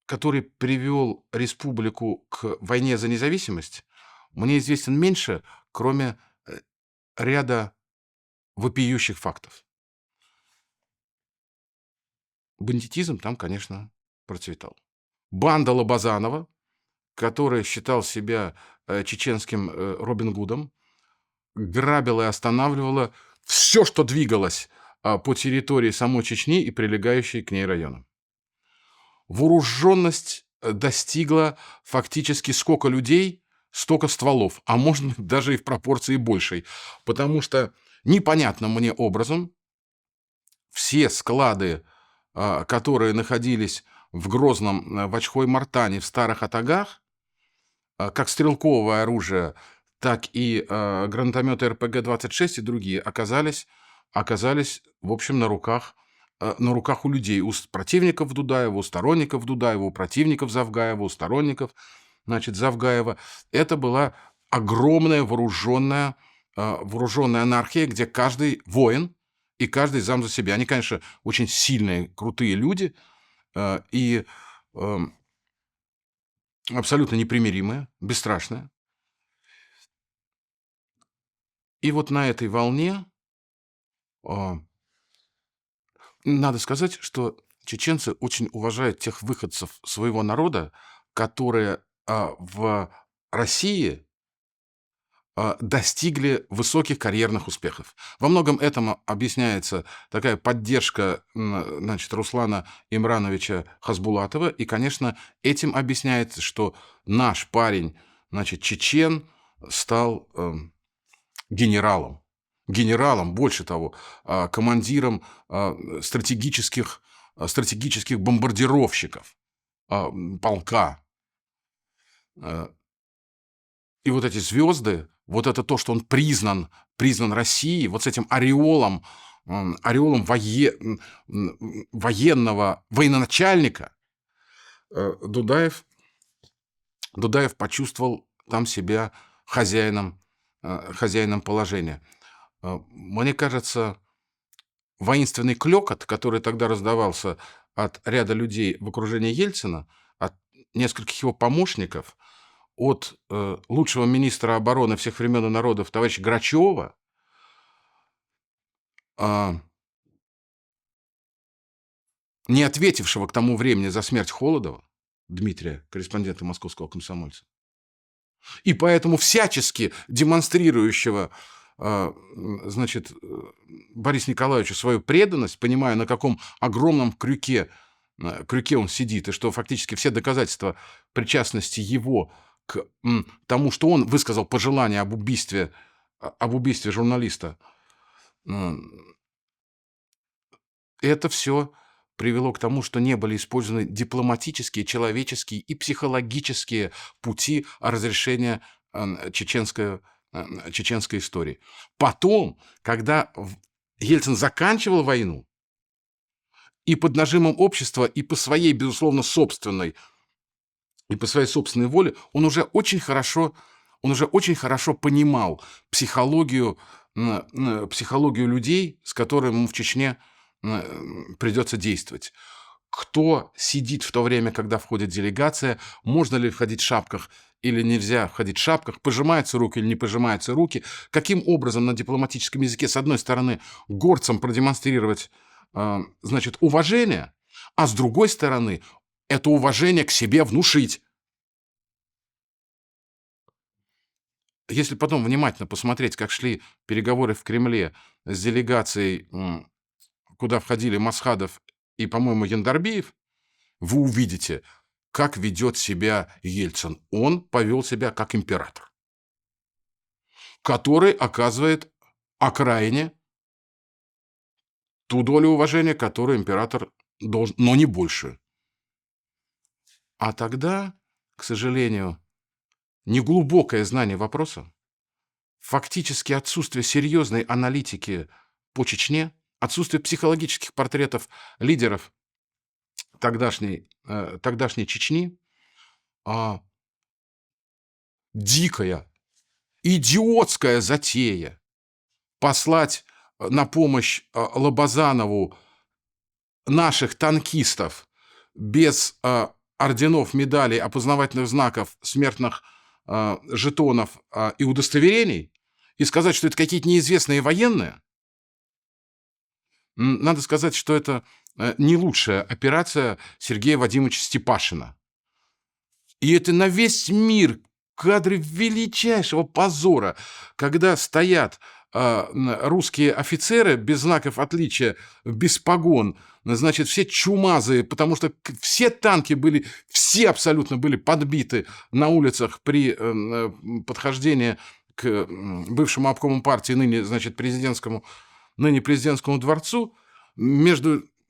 который привел республику к войне за независимость, мне известен меньше, кроме ряда вопиющих фактов. Бандитизм там, конечно, процветал. Банда Лобазанова, который считал себя чеченским Робин Гудом, грабила и останавливала все, что двигалось по территории самой Чечни и прилегающей к ней районам. Вооруженность достигла фактически сколько людей, столько стволов, а может быть даже и в пропорции большей, потому что непонятным мне образом все склады, которые находились в Грозном, в Очхой-Мартане, в Старых Атагах, как стрелковое оружие, так и гранатометы РПГ-26 и другие оказались, в общем, на руках у людей, у противников Дудаева, у сторонников Дудаева, у противников Завгаева, у сторонников, значит, Завгаева. Это была огромная вооруженная анархия, где каждый воин и каждый сам за себя. Они, конечно, очень сильные, крутые люди и абсолютно непримиримые, бесстрашные. И вот на этой волне надо сказать, что чеченцы очень уважают тех выходцев своего народа, которые в России достигли высоких карьерных успехов. Во многом этому объясняется такая поддержка, значит, Руслана Имрановича Хасбулатова. И, конечно, этим объясняется, что наш парень, значит, чечен, стал генералом. Генералом, больше того, командиром стратегических бомбардировщиков полка. И вот эти звезды, вот это то, что он признан Россией, вот с этим ореолом военного военачальника, Дудаев почувствовал там себя хозяином положения. Мне кажется, воинственный клёкот, который тогда раздавался от ряда людей в окружении Ельцина, от нескольких его помощников, от лучшего министра обороны всех времен и народов товарища Грачева, не ответившего к тому времени за смерть Холодова, Дмитрия, корреспондента московского комсомольца, и поэтому всячески демонстрирующего, значит, Борису Николаевичу свою преданность, понимая, на каком огромном крюке он сидит, и что фактически все доказательства причастности его к тому, что он высказал пожелание об убийстве журналиста, это все привело к тому, что не были использованы дипломатические, человеческие и психологические пути разрешения чеченской истории. Потом, когда Ельцин заканчивал войну, и под нажимом общества, и по своей, безусловно, собственной воле, он уже очень хорошо понимал психологию людей, с которыми ему в Чечне придется действовать. Кто сидит в то время, когда входит делегация, можно ли входить в шапках или нельзя входить в шапках, пожимаются руки или не пожимаются руки, каким образом на дипломатическом языке, с одной стороны, горцам продемонстрировать, значит, уважение, а с другой стороны, это уважение к себе внушить. Если потом внимательно посмотреть, как шли переговоры в Кремле с делегацией, куда входили Масхадов и, по-моему, Яндарбиев, вы увидите, как ведет себя Ельцин. Он повел себя как император, который оказывает окраине ту долю уважения, которую император должен, но не больше. А тогда, к сожалению, неглубокое знание вопроса, фактически отсутствие серьезной аналитики по Чечне, отсутствие психологических портретов лидеров тогдашней Чечни, дикая, идиотская затея послать на помощь Лобазанову наших танкистов без орденов, медалей, опознавательных знаков, смертных жетонов и удостоверений, и сказать, что это какие-то неизвестные военные, надо сказать, что это не лучшая операция Сергея Вадимовича Степашина. И это на весь мир кадры величайшего позора, когда стоят русские офицеры без знаков отличия, без погон, значит, все чумазые, потому что все танки были, все абсолютно были подбиты на улицах при подхождении к бывшему обкому партии, ныне президентскому дворцу.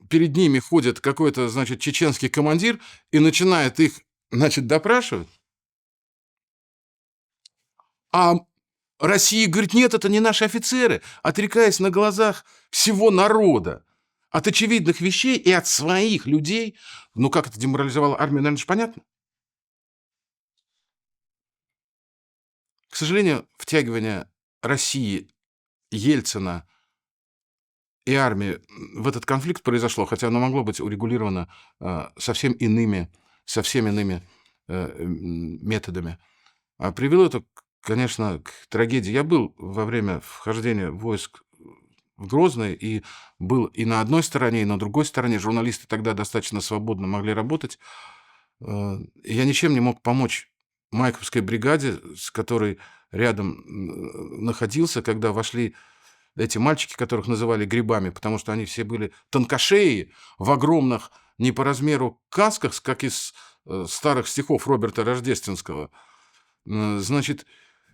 Перед ними ходит какой-то, значит, чеченский командир и начинает их, значит, допрашивать. А Россия говорит: нет, это не наши офицеры, отрекаясь на глазах всего народа от очевидных вещей и от своих людей. Ну, как это деморализовало армию, наверное, же понятно. К сожалению, втягивание России, Ельцина и армии в этот конфликт произошло, хотя оно могло быть урегулировано совсем иными методами. Привело это, конечно, к трагедии. Я был во время вхождения войск в Грозный и был и на одной стороне, и на другой стороне. Журналисты тогда достаточно свободно могли работать. Я ничем не мог помочь Майковской бригаде, с которой рядом находился, когда вошли эти мальчики, которых называли грибами, потому что они все были тонкошеи в огромных, не по размеру касках, как из старых стихов Роберта Рождественского. Значит,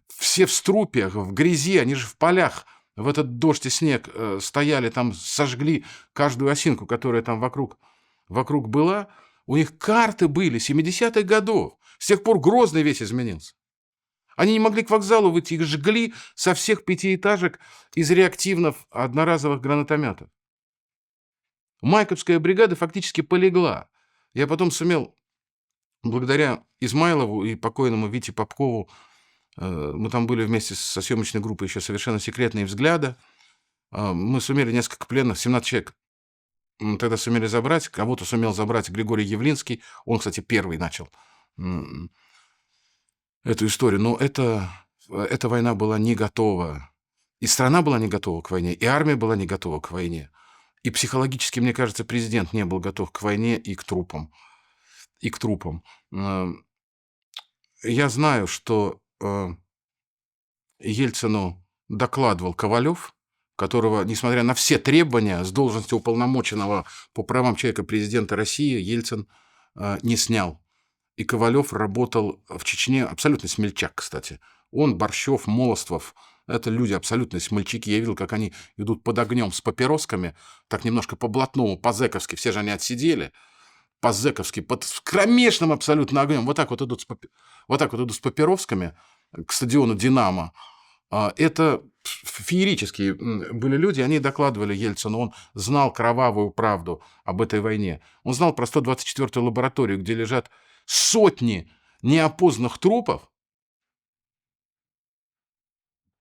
все в струпьях, в грязи, они же в полях в этот дождь и снег стояли, там сожгли каждую осинку, которая там вокруг была. У них карты были 70-х годов. С тех пор Грозный весь изменился. Они не могли к вокзалу выйти, их жгли со всех 5-этажек из реактивных одноразовых гранатометов. Майковская бригада фактически полегла. Я потом сумел, благодаря Измайлову и покойному Вите Попкову, мы там были вместе со съемочной группой еще «Совершенно секретные взгляды». Мы сумели несколько пленных, 17 человек, тогда сумели забрать. Кого-то сумел забрать Григорий Явлинский. Он, кстати, первый начал эту историю. Но эта война была не готова. И страна была не готова к войне, и армия была не готова к войне. И психологически, мне кажется, президент не был готов к войне и к трупам. Я знаю, что Ельцину докладывал Ковалев, которого, несмотря на все требования, с должности уполномоченного по правам человека президента России Ельцин не снял. И Ковалев работал в Чечне, абсолютно смельчак, кстати. Он, Борщев, Молостов – это люди абсолютно смельчаки. Я видел, как они идут под огнем с папиросками, так немножко по-блатному, по-зэковски, все же они отсидели, по-зэковски, под кромешным абсолютно огнем. Вот так вот идут с папиросками к стадиону «Динамо». Это феерические были люди, они докладывали Ельцину, он знал кровавую правду об этой войне. Он знал про 124-ю лабораторию, где лежат сотни неопознанных трупов.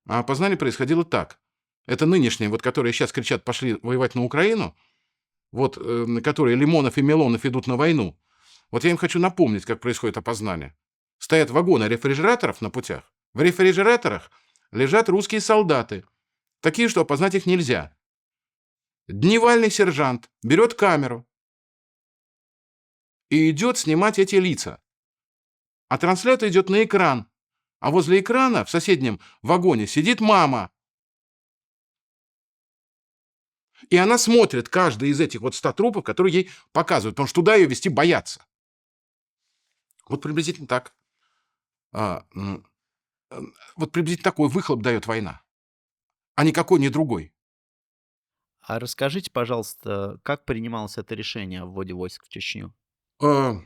А опознание происходило так. Это нынешние, вот которые сейчас кричат «пошли воевать на Украину», вот которые Лимонов и Милонов идут на войну. Вот я им хочу напомнить, как происходит опознание. Стоят вагоны рефрижераторов на путях. В рефрижераторах лежат русские солдаты, такие, что опознать их нельзя. Дневальный сержант берет камеру и идет снимать эти лица. А трансляция идет на экран. А возле экрана в соседнем вагоне сидит мама. И она смотрит каждый из этих вот 100 трупов, которые ей показывают, потому что туда ее везти боятся. Вот приблизительно так. Вот приблизительно такой выхлоп дает война, а никакой не другой. А расскажите, пожалуйста, как принималось это решение о вводе войск в Чечню? Вы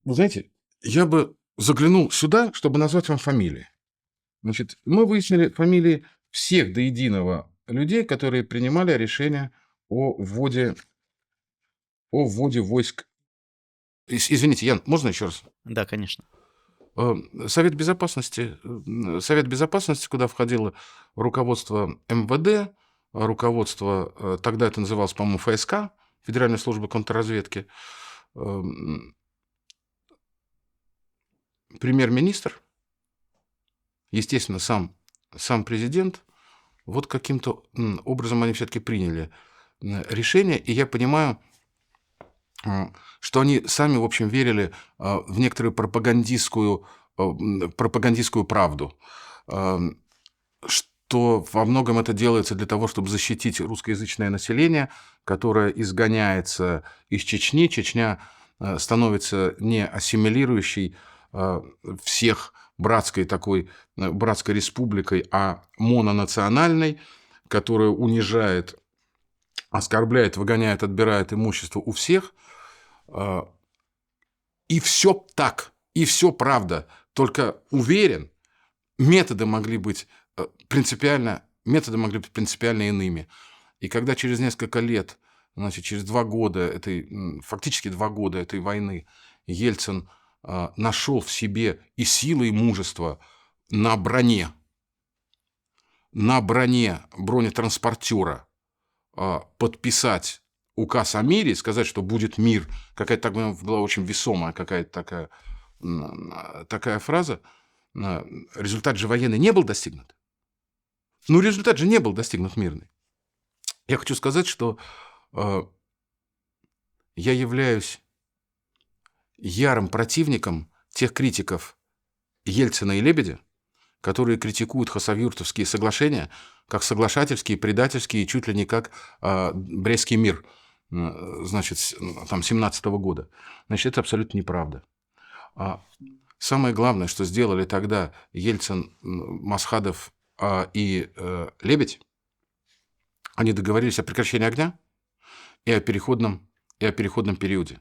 знаете, я бы заглянул сюда, чтобы назвать вам фамилии. Значит, мы выяснили фамилии всех до единого людей, которые принимали решение о вводе войск. Извините, Ян, можно еще раз? Да, конечно. Совет Безопасности, куда входило руководство МВД, руководство, тогда это называлось, по-моему, ФСК, Федеральная служба контрразведки, премьер-министр, естественно, сам президент. Вот каким-то образом они все-таки приняли решение, и я понимаю, что они сами, в общем, верили в некоторую пропагандистскую правду. что во многом это делается для того, чтобы защитить русскоязычное население, которое изгоняется из Чечни. Чечня становится не ассимилирующей всех братской республикой, а мононациональной, которая унижает, оскорбляет, выгоняет, отбирает имущество у всех. И все так, и все правда. Только уверен, методы могли быть принципиально иными. И когда через несколько лет, значит, через 2 года фактически 2 года этой войны Ельцин нашел в себе и силы, и мужество на броне бронетранспортера подписать указ о мире, сказать, что будет мир, какая-то так была очень весомая какая-то такая фраза, результат же военный не был достигнут. Ну, результат же не был достигнут мирный. Я хочу сказать, что я являюсь ярым противником тех критиков Ельцина и Лебедя, которые критикуют хасавюртовские соглашения как соглашательские, предательские, чуть ли не как Брестский мир, значит, там, 17-го года. Значит, это абсолютно неправда. Самое главное, что сделали тогда Ельцин, Масхадов и Лебедь, они договорились о прекращении огня и о переходном периоде.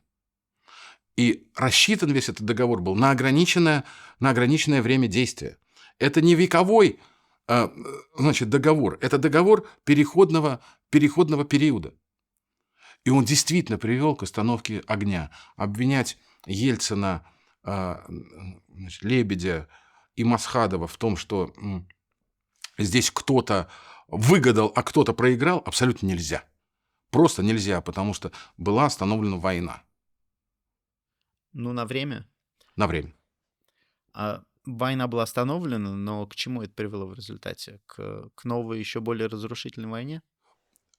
И рассчитан весь этот договор был на ограниченное время действия. Это не вековой договор, это договор переходного периода. И он действительно привел к остановке огня. Обвинять Ельцина, Лебедя и Масхадова в том, что здесь кто-то выгадал, а кто-то проиграл, абсолютно нельзя. Просто нельзя, потому что была остановлена война. Ну, на время. На время. Война была остановлена, но к чему это привело в результате? К новой, еще более разрушительной войне?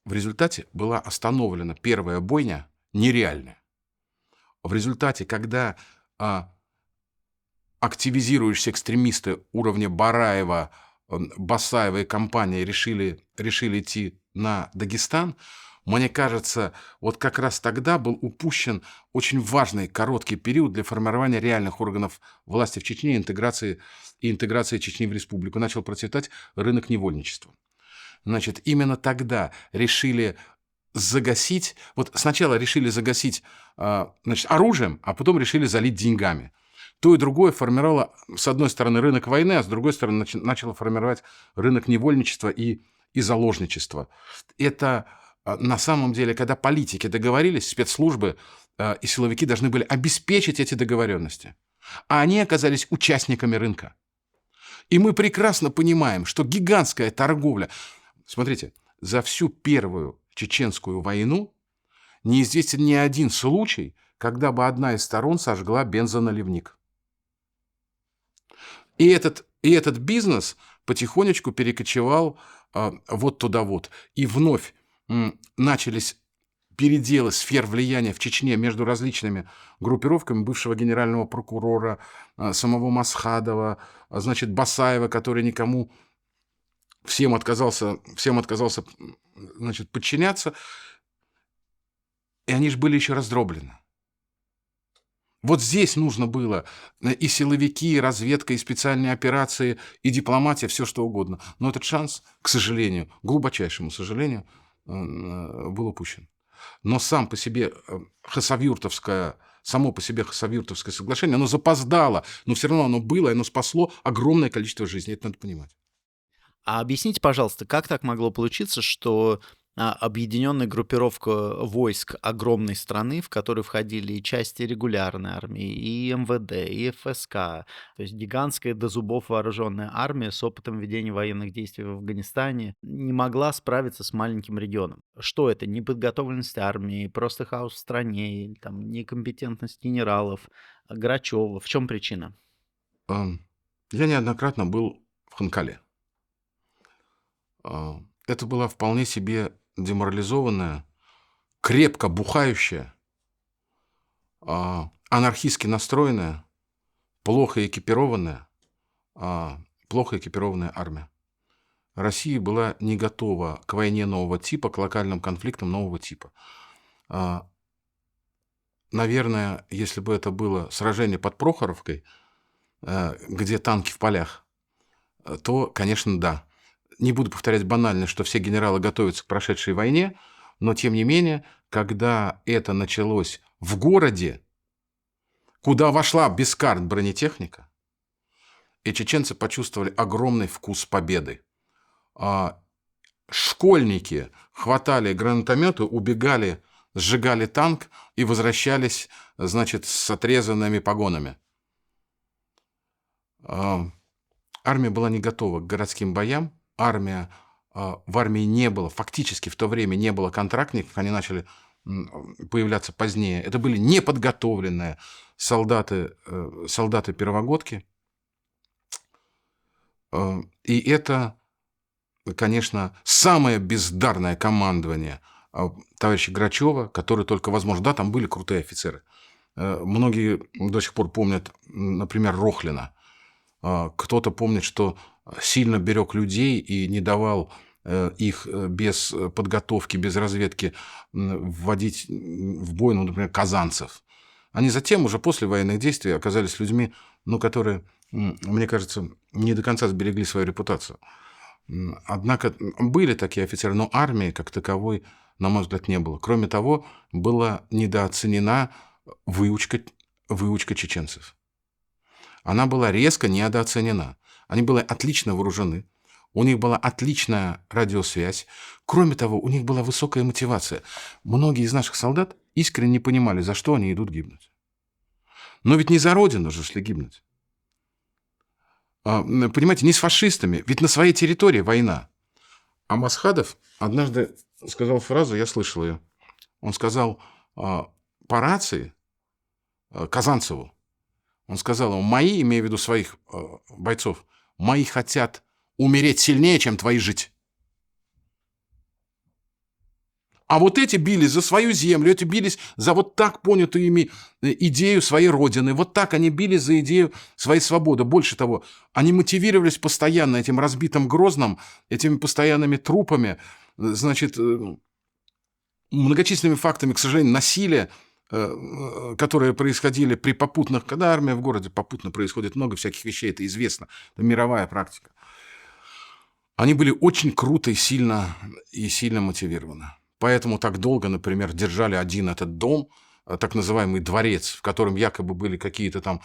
В результате была остановлена первая бойня нереальная. В результате, когда активизирующиеся экстремисты уровня Бараева, Басаева и компания решили идти на Дагестан, мне кажется, вот как раз тогда был упущен очень важный короткий период для формирования реальных органов власти в Чечне и интеграции Чечни в республику. Начал процветать рынок невольничества. Значит, именно тогда решили загасить, вот сначала решили загасить оружием, а потом решили залить деньгами. То и другое формировало, с одной стороны, рынок войны, а с другой стороны, начало формировать рынок невольничества и заложничества. Это на самом деле, когда политики договорились, спецслужбы и силовики должны были обеспечить эти договоренности. А они оказались участниками рынка. И мы прекрасно понимаем, что гигантская торговля... Смотрите, за всю Первую Чеченскую войну неизвестен ни один случай, когда бы одна из сторон сожгла бензоналивник. И этот бизнес потихонечку перекочевал вот туда вот. И вновь начались переделы сфер влияния в Чечне между различными группировками бывшего генерального прокурора, самого Масхадова, значит, Басаева, который никому, всем отказался, значит, подчиняться. И они же были еще раздроблены. Вот здесь нужно было и силовики, и разведка, и специальные операции, и дипломатия, все что угодно. Но этот шанс, к сожалению, глубочайшему сожалению, был упущен. Но само по себе хасавюртовское соглашение, оно запоздало, но все равно оно было, и оно спасло огромное количество жизней. Это надо понимать. А объясните, пожалуйста, как так могло получиться, что объединенная группировка войск огромной страны, в которой входили и части регулярной армии, и МВД, и ФСК, то есть гигантская до зубов вооруженная армия с опытом ведения военных действий в Афганистане, не могла справиться с маленьким регионом? Что это? Неподготовленность армии, просто хаос в стране, или там некомпетентность генералов, Грачева? В чем причина? Я неоднократно был в Ханкале. Это была вполне себе деморализованная, крепко бухающая, анархистски настроенная, плохо экипированная, плохо экипированная армия. Россия была не готова к войне нового типа, к локальным конфликтам нового типа. А, Наверное, если бы это было сражение под Прохоровкой, где танки в полях, то, конечно, да. Не буду повторять банально, что все генералы готовятся к прошедшей войне, но, тем не менее, когда это началось в городе, куда вошла без карт бронетехника, и чеченцы почувствовали огромный вкус победы. А Школьники хватали гранатометы, убегали, сжигали танк и возвращались, значит, с отрезанными погонами. Армия была не готова к городским боям. В армии не было, фактически в то время не было контрактников, они начали появляться позднее. Это были неподготовленные солдаты первогодки. И это, конечно, самое бездарное командование товарища Грачева, которое только возможно. Да, там были крутые офицеры. Многие до сих пор помнят, например, Рохлина. Кто-то помнит, что сильно берег людей и не давал их без подготовки, без разведки вводить в бой, например, казанцев. Они затем, уже после военных действий, оказались людьми, которые, мне кажется, не до конца сберегли свою репутацию. Однако были такие офицеры, но армии как таковой, на мой взгляд, не было. Кроме того, была недооценена выучка чеченцев. Она была резко недооценена. Они были отлично вооружены, у них была отличная радиосвязь. Кроме того, у них была высокая мотивация. Многие из наших солдат искренне не понимали, за что они идут гибнуть. Но ведь не за родину же шли гибнуть. Понимаете, не с фашистами, ведь на своей территории война. А Масхадов однажды сказал фразу, я слышал ее. Он сказал по рации Казанцеву, он сказал, мои, имея в виду своих бойцов, мои хотят умереть сильнее, чем твои жить. А вот эти бились за свою землю, эти бились за вот так понятую ими идею своей родины. Вот так они бились за идею своей свободы. Больше того, они мотивировались постоянно этим разбитым Грозным, этими постоянными трупами, значит, многочисленными фактами, к сожалению, насилия, которые происходили при попутных, когда армия в городе попутно происходит много всяких вещей, это известно, это мировая практика. Они были очень круто и сильно мотивированы. Поэтому так долго, например, держали один этот дом, так называемый дворец, в котором якобы были какая-то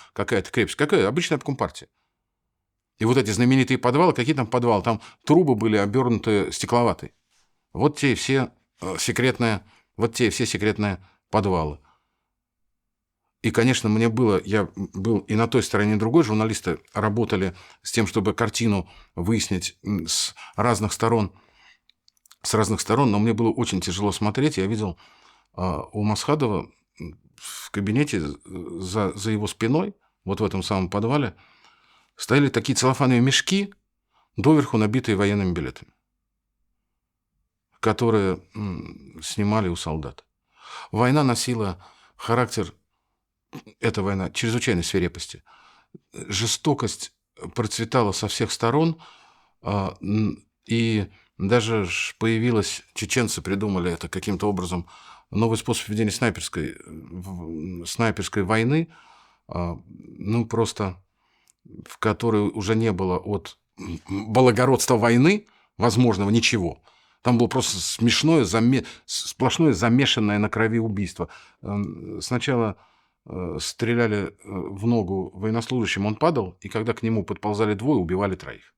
крепость, какая обычная компартия. И вот эти знаменитые подвалы, какие там подвалы? Там трубы были обернуты стекловатой. Вот те все секретные подвалы. И, конечно, я был и на той стороне, и другой. Журналисты работали с тем, чтобы картину выяснить с разных сторон, но мне было очень тяжело смотреть. Я видел у Масхадова в кабинете за его спиной, вот в этом самом подвале, стояли такие целлофановые мешки, доверху набитые военными билетами, которые снимали у солдат. Война носила характер, эта война, чрезвычайной свирепости. Жестокость процветала со всех сторон, и даже появилось, чеченцы придумали это каким-то образом, новый способ ведения снайперской войны, просто в которой уже не было от благородства войны возможного ничего. Там было просто сплошное замешанное на крови убийство. Сначала стреляли в ногу военнослужащим, он падал, и когда к нему подползали двое, убивали троих.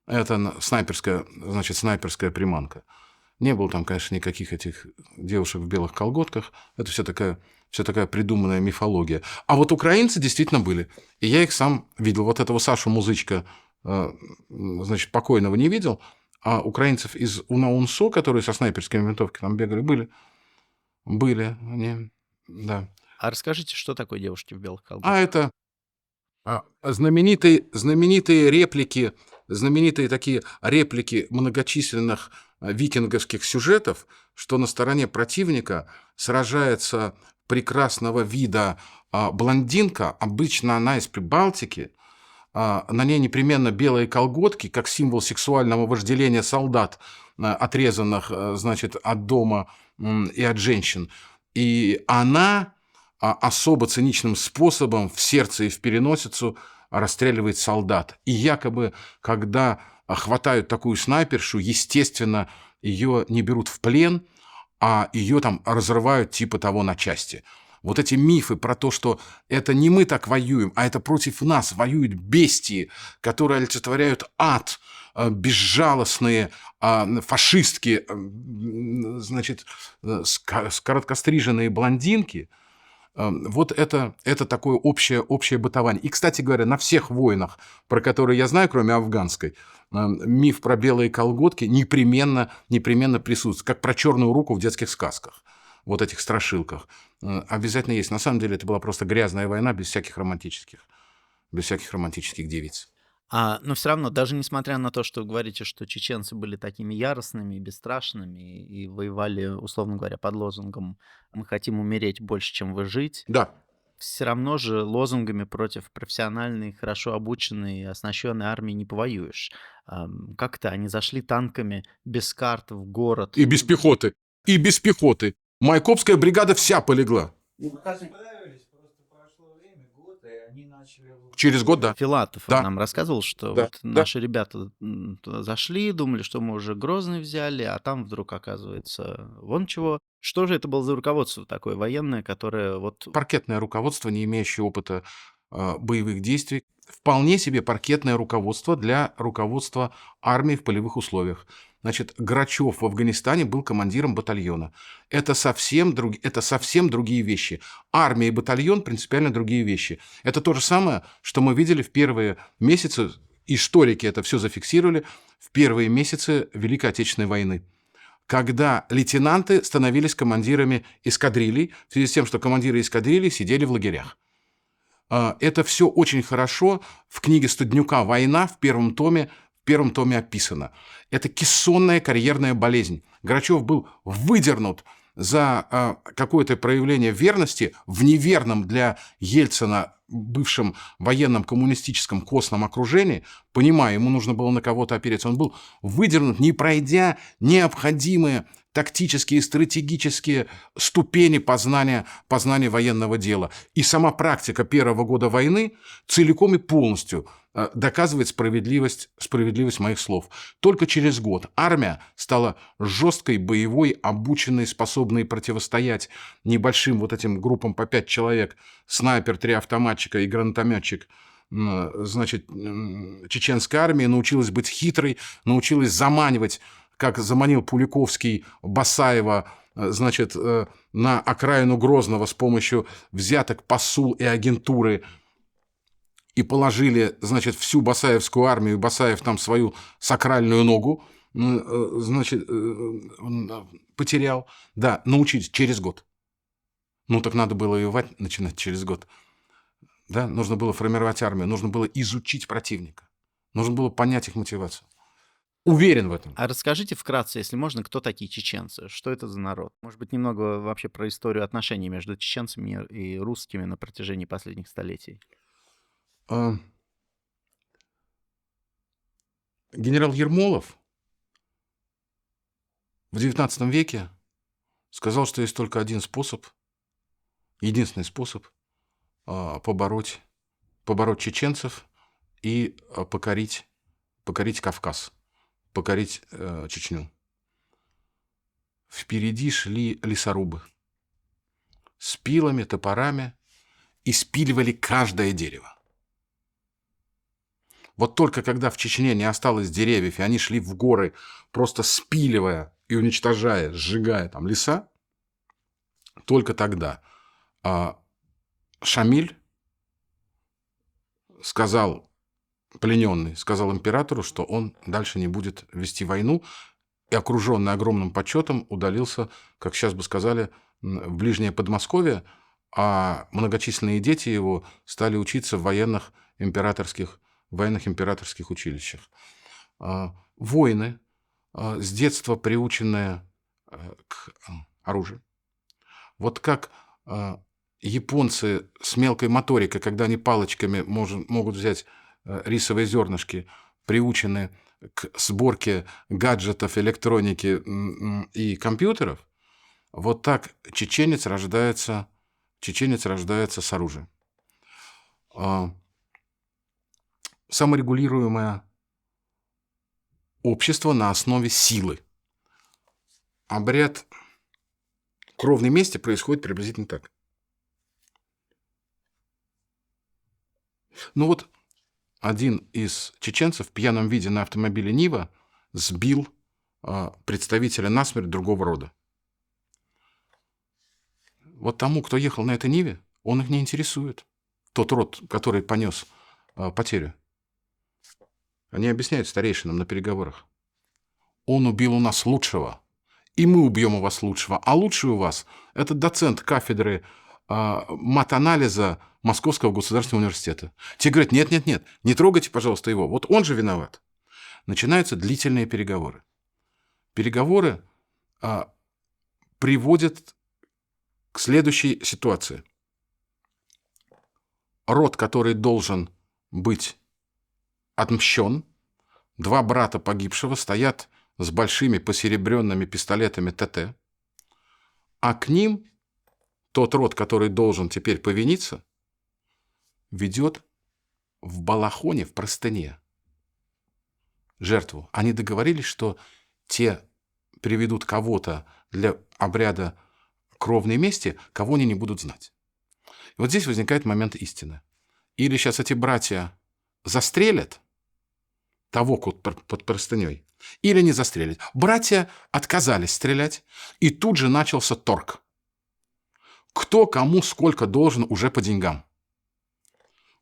Это снайперская приманка. Не было там, конечно, никаких этих девушек в белых колготках. Это все такая придуманная мифология. А вот украинцы действительно были. И я их сам видел. Вот этого Сашу Музычка, покойного не видел, а украинцев из УНАУНСО, которые со снайперскими винтовками там бегали, были они, да. А расскажите, что такое девушки в белых колготках? Это знаменитые реплики, такие реплики многочисленных викинговских сюжетов, что на стороне противника сражается прекрасного вида блондинка, обычно она из Прибалтики, на ней непременно белые колготки, как символ сексуального вожделения солдат, отрезанных, значит, от дома и от женщин. И она особо циничным способом в сердце и в переносицу расстреливает солдат. И якобы, когда хватают такую снайпершу, естественно, ее не берут в плен, а ее там разрывают типа того на части. Вот эти мифы про то, что это не мы так воюем, а это против нас воюют бестии, которые олицетворяют ад, безжалостные, фашистские, значит, короткостриженные блондинки. Вот это такое общее бытование. И, кстати говоря, на всех войнах, про которые я знаю, кроме афганской, миф про белые колготки непременно присутствует, как про черную руку в детских сказках, вот этих страшилках. Обязательно есть. На самом деле это была просто грязная война без всяких романтических девиц. Но все равно, даже несмотря на то, что вы говорите, что чеченцы были такими яростными, бесстрашными и воевали, условно говоря, под лозунгом «Мы хотим умереть больше, чем выжить», Да, все равно же лозунгами против профессиональной, хорошо обученной и оснащенной армии не повоюешь. Как-то они зашли танками без карт в город. и без пехоты. И без пехоты. Майкопская бригада вся полегла. Справились, просто прошло время, год, и они начали... Через год, да. Филатов Да. нам рассказывал, что Да, вот да. наши ребята туда зашли, думали, что мы уже Грозный взяли, а там вдруг оказывается вон чего. Что же это было за руководство такое военное, которое вот... Паркетное руководство, не имеющее опыта боевых действий. Вполне себе паркетное руководство для руководства армией в полевых условиях. Значит, Грачев в Афганистане был командиром батальона. Это совсем другие вещи. Армия и батальон – принципиально другие вещи. Это то же самое, что мы видели в первые месяцы, историки это все зафиксировали, в первые месяцы Великой Отечественной войны, когда лейтенанты становились командирами эскадрилей, в связи с тем, что командиры эскадрилей сидели в лагерях. Это все очень хорошо в книге Студнюка «Война» в первом томе описано. Это кессонная карьерная болезнь. Грачев был выдернут за какое-то проявление верности в неверном для Ельцина бывшем военном коммунистическом костном окружении, понимая, ему нужно было на кого-то опереться, он был выдернут, не пройдя необходимые тактические и стратегические ступени познания военного дела. И сама практика первого года войны целиком и полностью доказывает справедливость моих слов. Только через год армия стала жесткой, боевой, обученной, способной противостоять небольшим вот этим группам по 5 человек, снайпер, 3 автоматчика и гранатометчик. Значит, чеченская армия научилась быть хитрой, научилась заманивать, как заманил Пуликовский Басаева, значит, на окраину Грозного с помощью взяток, посул и агентуры, и положили, значит, всю басаевскую армию, Басаев там свою сакральную ногу, значит, потерял. Да, научились через год. Ну, так надо было воевать, начинать через год. Да, нужно было формировать армию, нужно было изучить противника, нужно было понять их мотивацию. Уверен в этом. А расскажите вкратце, если можно, кто такие чеченцы? Что это за народ? Может быть, немного вообще про историю отношений между чеченцами и русскими на протяжении последних столетий? Генерал Ермолов в XIX веке сказал, что есть только один способ, единственный способ побороть чеченцев и покорить Кавказ, покорить Чечню. Впереди шли лесорубы с пилами, топорами и спиливали каждое дерево. Вот только когда в Чечне не осталось деревьев, и они шли в горы, просто спиливая и уничтожая, сжигая там леса, только тогда Шамиль сказал, плененный, сказал императору, что он дальше не будет вести войну, и, окруженный огромным почетом, удалился, как сейчас бы сказали, в ближнее Подмосковье, а многочисленные дети его стали учиться в военных императорских училищах. Воины, с детства приученные к оружию. Вот как японцы с мелкой моторикой, когда они палочками могут взять рисовые зернышки приучены к сборке гаджетов, электроники и компьютеров, вот так чеченец рождается с оружием. Саморегулируемое общество на основе силы. Обряд кровной мести происходит приблизительно так. Ну вот один из чеченцев в пьяном виде на автомобиле Нива сбил представителя насмерть другого рода. Вот тому, кто ехал на этой Ниве, он их не интересует. Тот род, который понес потерю. Они объясняют старейшинам на переговорах. Он убил у нас лучшего, и мы убьем у вас лучшего. А лучший у вас – это доцент кафедры матанализа Московского государственного университета. Те говорят, нет, не трогайте, пожалуйста, его. Вот он же виноват. Начинаются длительные переговоры. Переговоры приводят к следующей ситуации. Род, который должен быть отмщен, два брата погибшего стоят с большими посеребренными пистолетами ТТ, а к ним тот род, который должен теперь повиниться, ведет в балахоне, в простыне жертву. Они договорились, что те приведут кого-то для обряда кровной мести, кого они не будут знать. И вот здесь возникает момент истины. Или сейчас эти братья застрелят того под простыней, или не застрелят. Братья отказались стрелять, и тут же начался торг. Кто кому сколько должен уже по деньгам.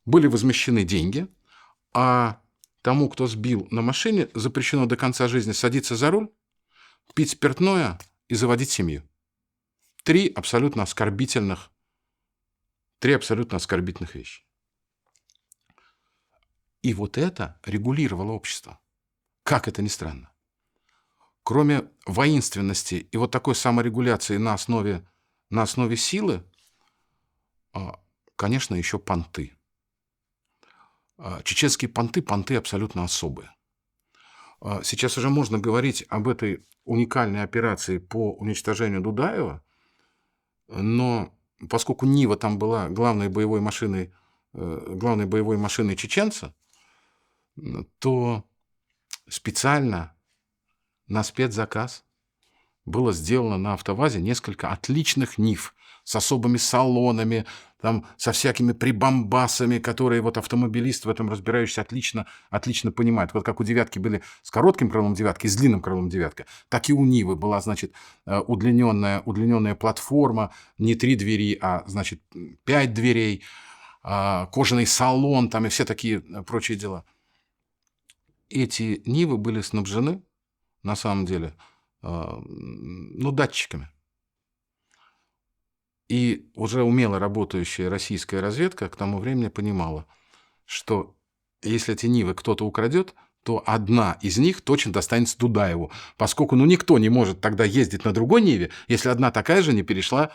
Были возмещены деньги, а тому, кто сбил на машине, запрещено до конца жизни садиться за руль, пить спиртное и заводить семью. Три абсолютно оскорбительных вещи. И вот это регулировало общество. Как это ни странно. Кроме воинственности и вот такой саморегуляции на основе силы, конечно, еще понты. Чеченские понты абсолютно особые. Сейчас уже можно говорить об этой уникальной операции по уничтожению Дудаева, но поскольку Нива там была главной боевой машиной чеченца, то специально на спецзаказ было сделано на АвтоВАЗе несколько отличных Нив с особыми салонами, там, со всякими прибамбасами, которые вот автомобилист в этом разбирающийся отлично понимает. Вот как у «девятки» были с коротким крылом «девятки» и с длинным крылом «девятка», так и у Нивы была, значит, удлиненная платформа, не 3 двери, а, значит, 5 дверей, кожаный салон там и все такие прочие дела. Эти Нивы были снабжены, на самом деле, датчиками. И уже умело работающая российская разведка к тому времени понимала, что если эти Нивы кто-то украдет, то одна из них точно достанется Дудаеву, поскольку никто не может тогда ездить на другой Ниве, если одна такая же не перешла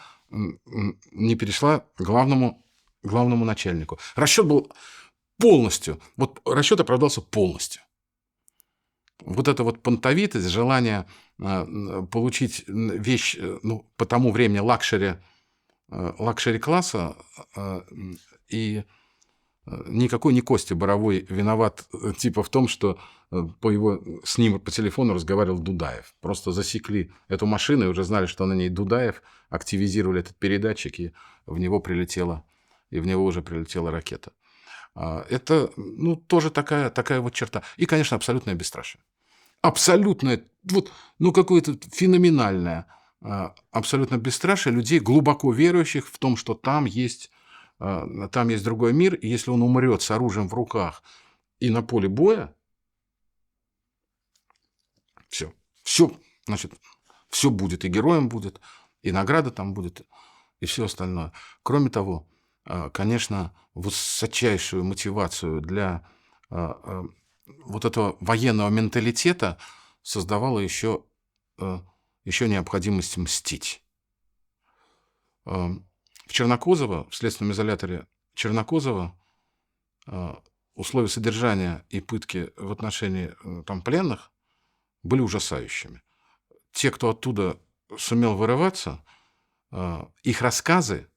главному начальнику. Расчет был полностью, вот расчет оправдался полностью. Вот эта вот понтовитость, желание получить вещь, по тому времени лакшери-класса, и никакой не Костя Боровой виноват типа в том, что с ним по телефону разговаривал Дудаев. Просто засекли эту машину и уже знали, что на ней Дудаев, активизировали этот передатчик, и в него уже прилетела ракета. Это, тоже такая вот черта. И, конечно, абсолютное бесстрашие. Абсолютное, какое-то феноменальное абсолютно бесстрашие людей, глубоко верующих в том, что там есть другой мир, и если он умрет с оружием в руках и на поле боя, все, значит, все будет, и героем будет, и награда там будет, и все остальное. Кроме того, конечно, высочайшую мотивацию для вот этого военного менталитета создавала еще необходимость мстить. В Чернокозово, в следственном изоляторе Чернокозово, условия содержания и пытки в отношении там пленных были ужасающими. Те, кто оттуда сумел вырываться, их рассказы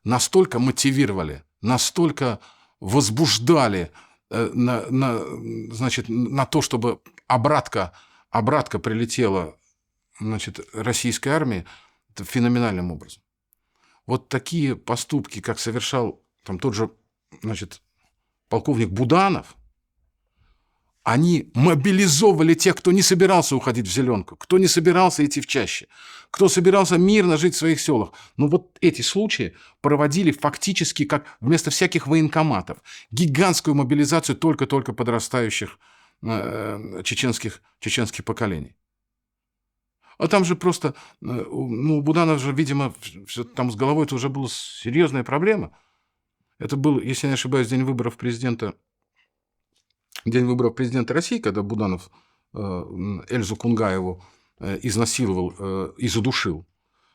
настолько мотивировали, настолько возбуждали значит, на то, чтобы обратка прилетела, значит, российской армии феноменальным образом. Вот такие поступки, как совершал там тот же, значит, полковник Буданов, они мобилизовывали тех, кто не собирался уходить в зеленку, кто не собирался идти в чаще, кто собирался мирно жить в своих селах. Но вот эти случаи проводили фактически как вместо всяких военкоматов гигантскую мобилизацию только-только подрастающих чеченских поколений. А там же просто, ну, у Буданова же, видимо, там с головой это уже была серьезная проблема. Это был, если я не ошибаюсь, день выборов президента России, когда Буданов Эльзу Кунгаеву изнасиловал и задушил.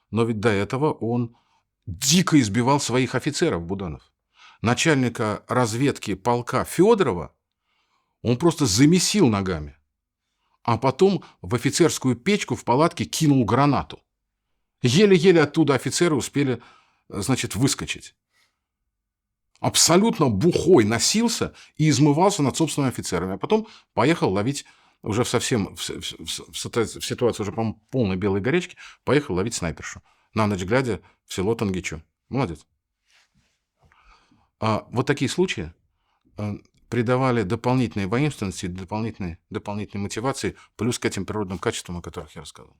Но ведь до этого он дико избивал своих офицеров, Буданов. Начальника разведки полка Федорова он просто замесил ногами, а потом в офицерскую печку в палатке кинул гранату. Еле-еле оттуда офицеры успели, значит, выскочить. Абсолютно бухой носился и измывался над собственными офицерами. А потом поехал ловить уже в ситуации уже, по-моему, полной белой горячки, поехал ловить снайпершу. На ночь глядя в село Тангичу. Молодец. Вот такие случаи придавали дополнительной воинственности, дополнительной мотивации, плюс к этим природным качествам, о которых я рассказал.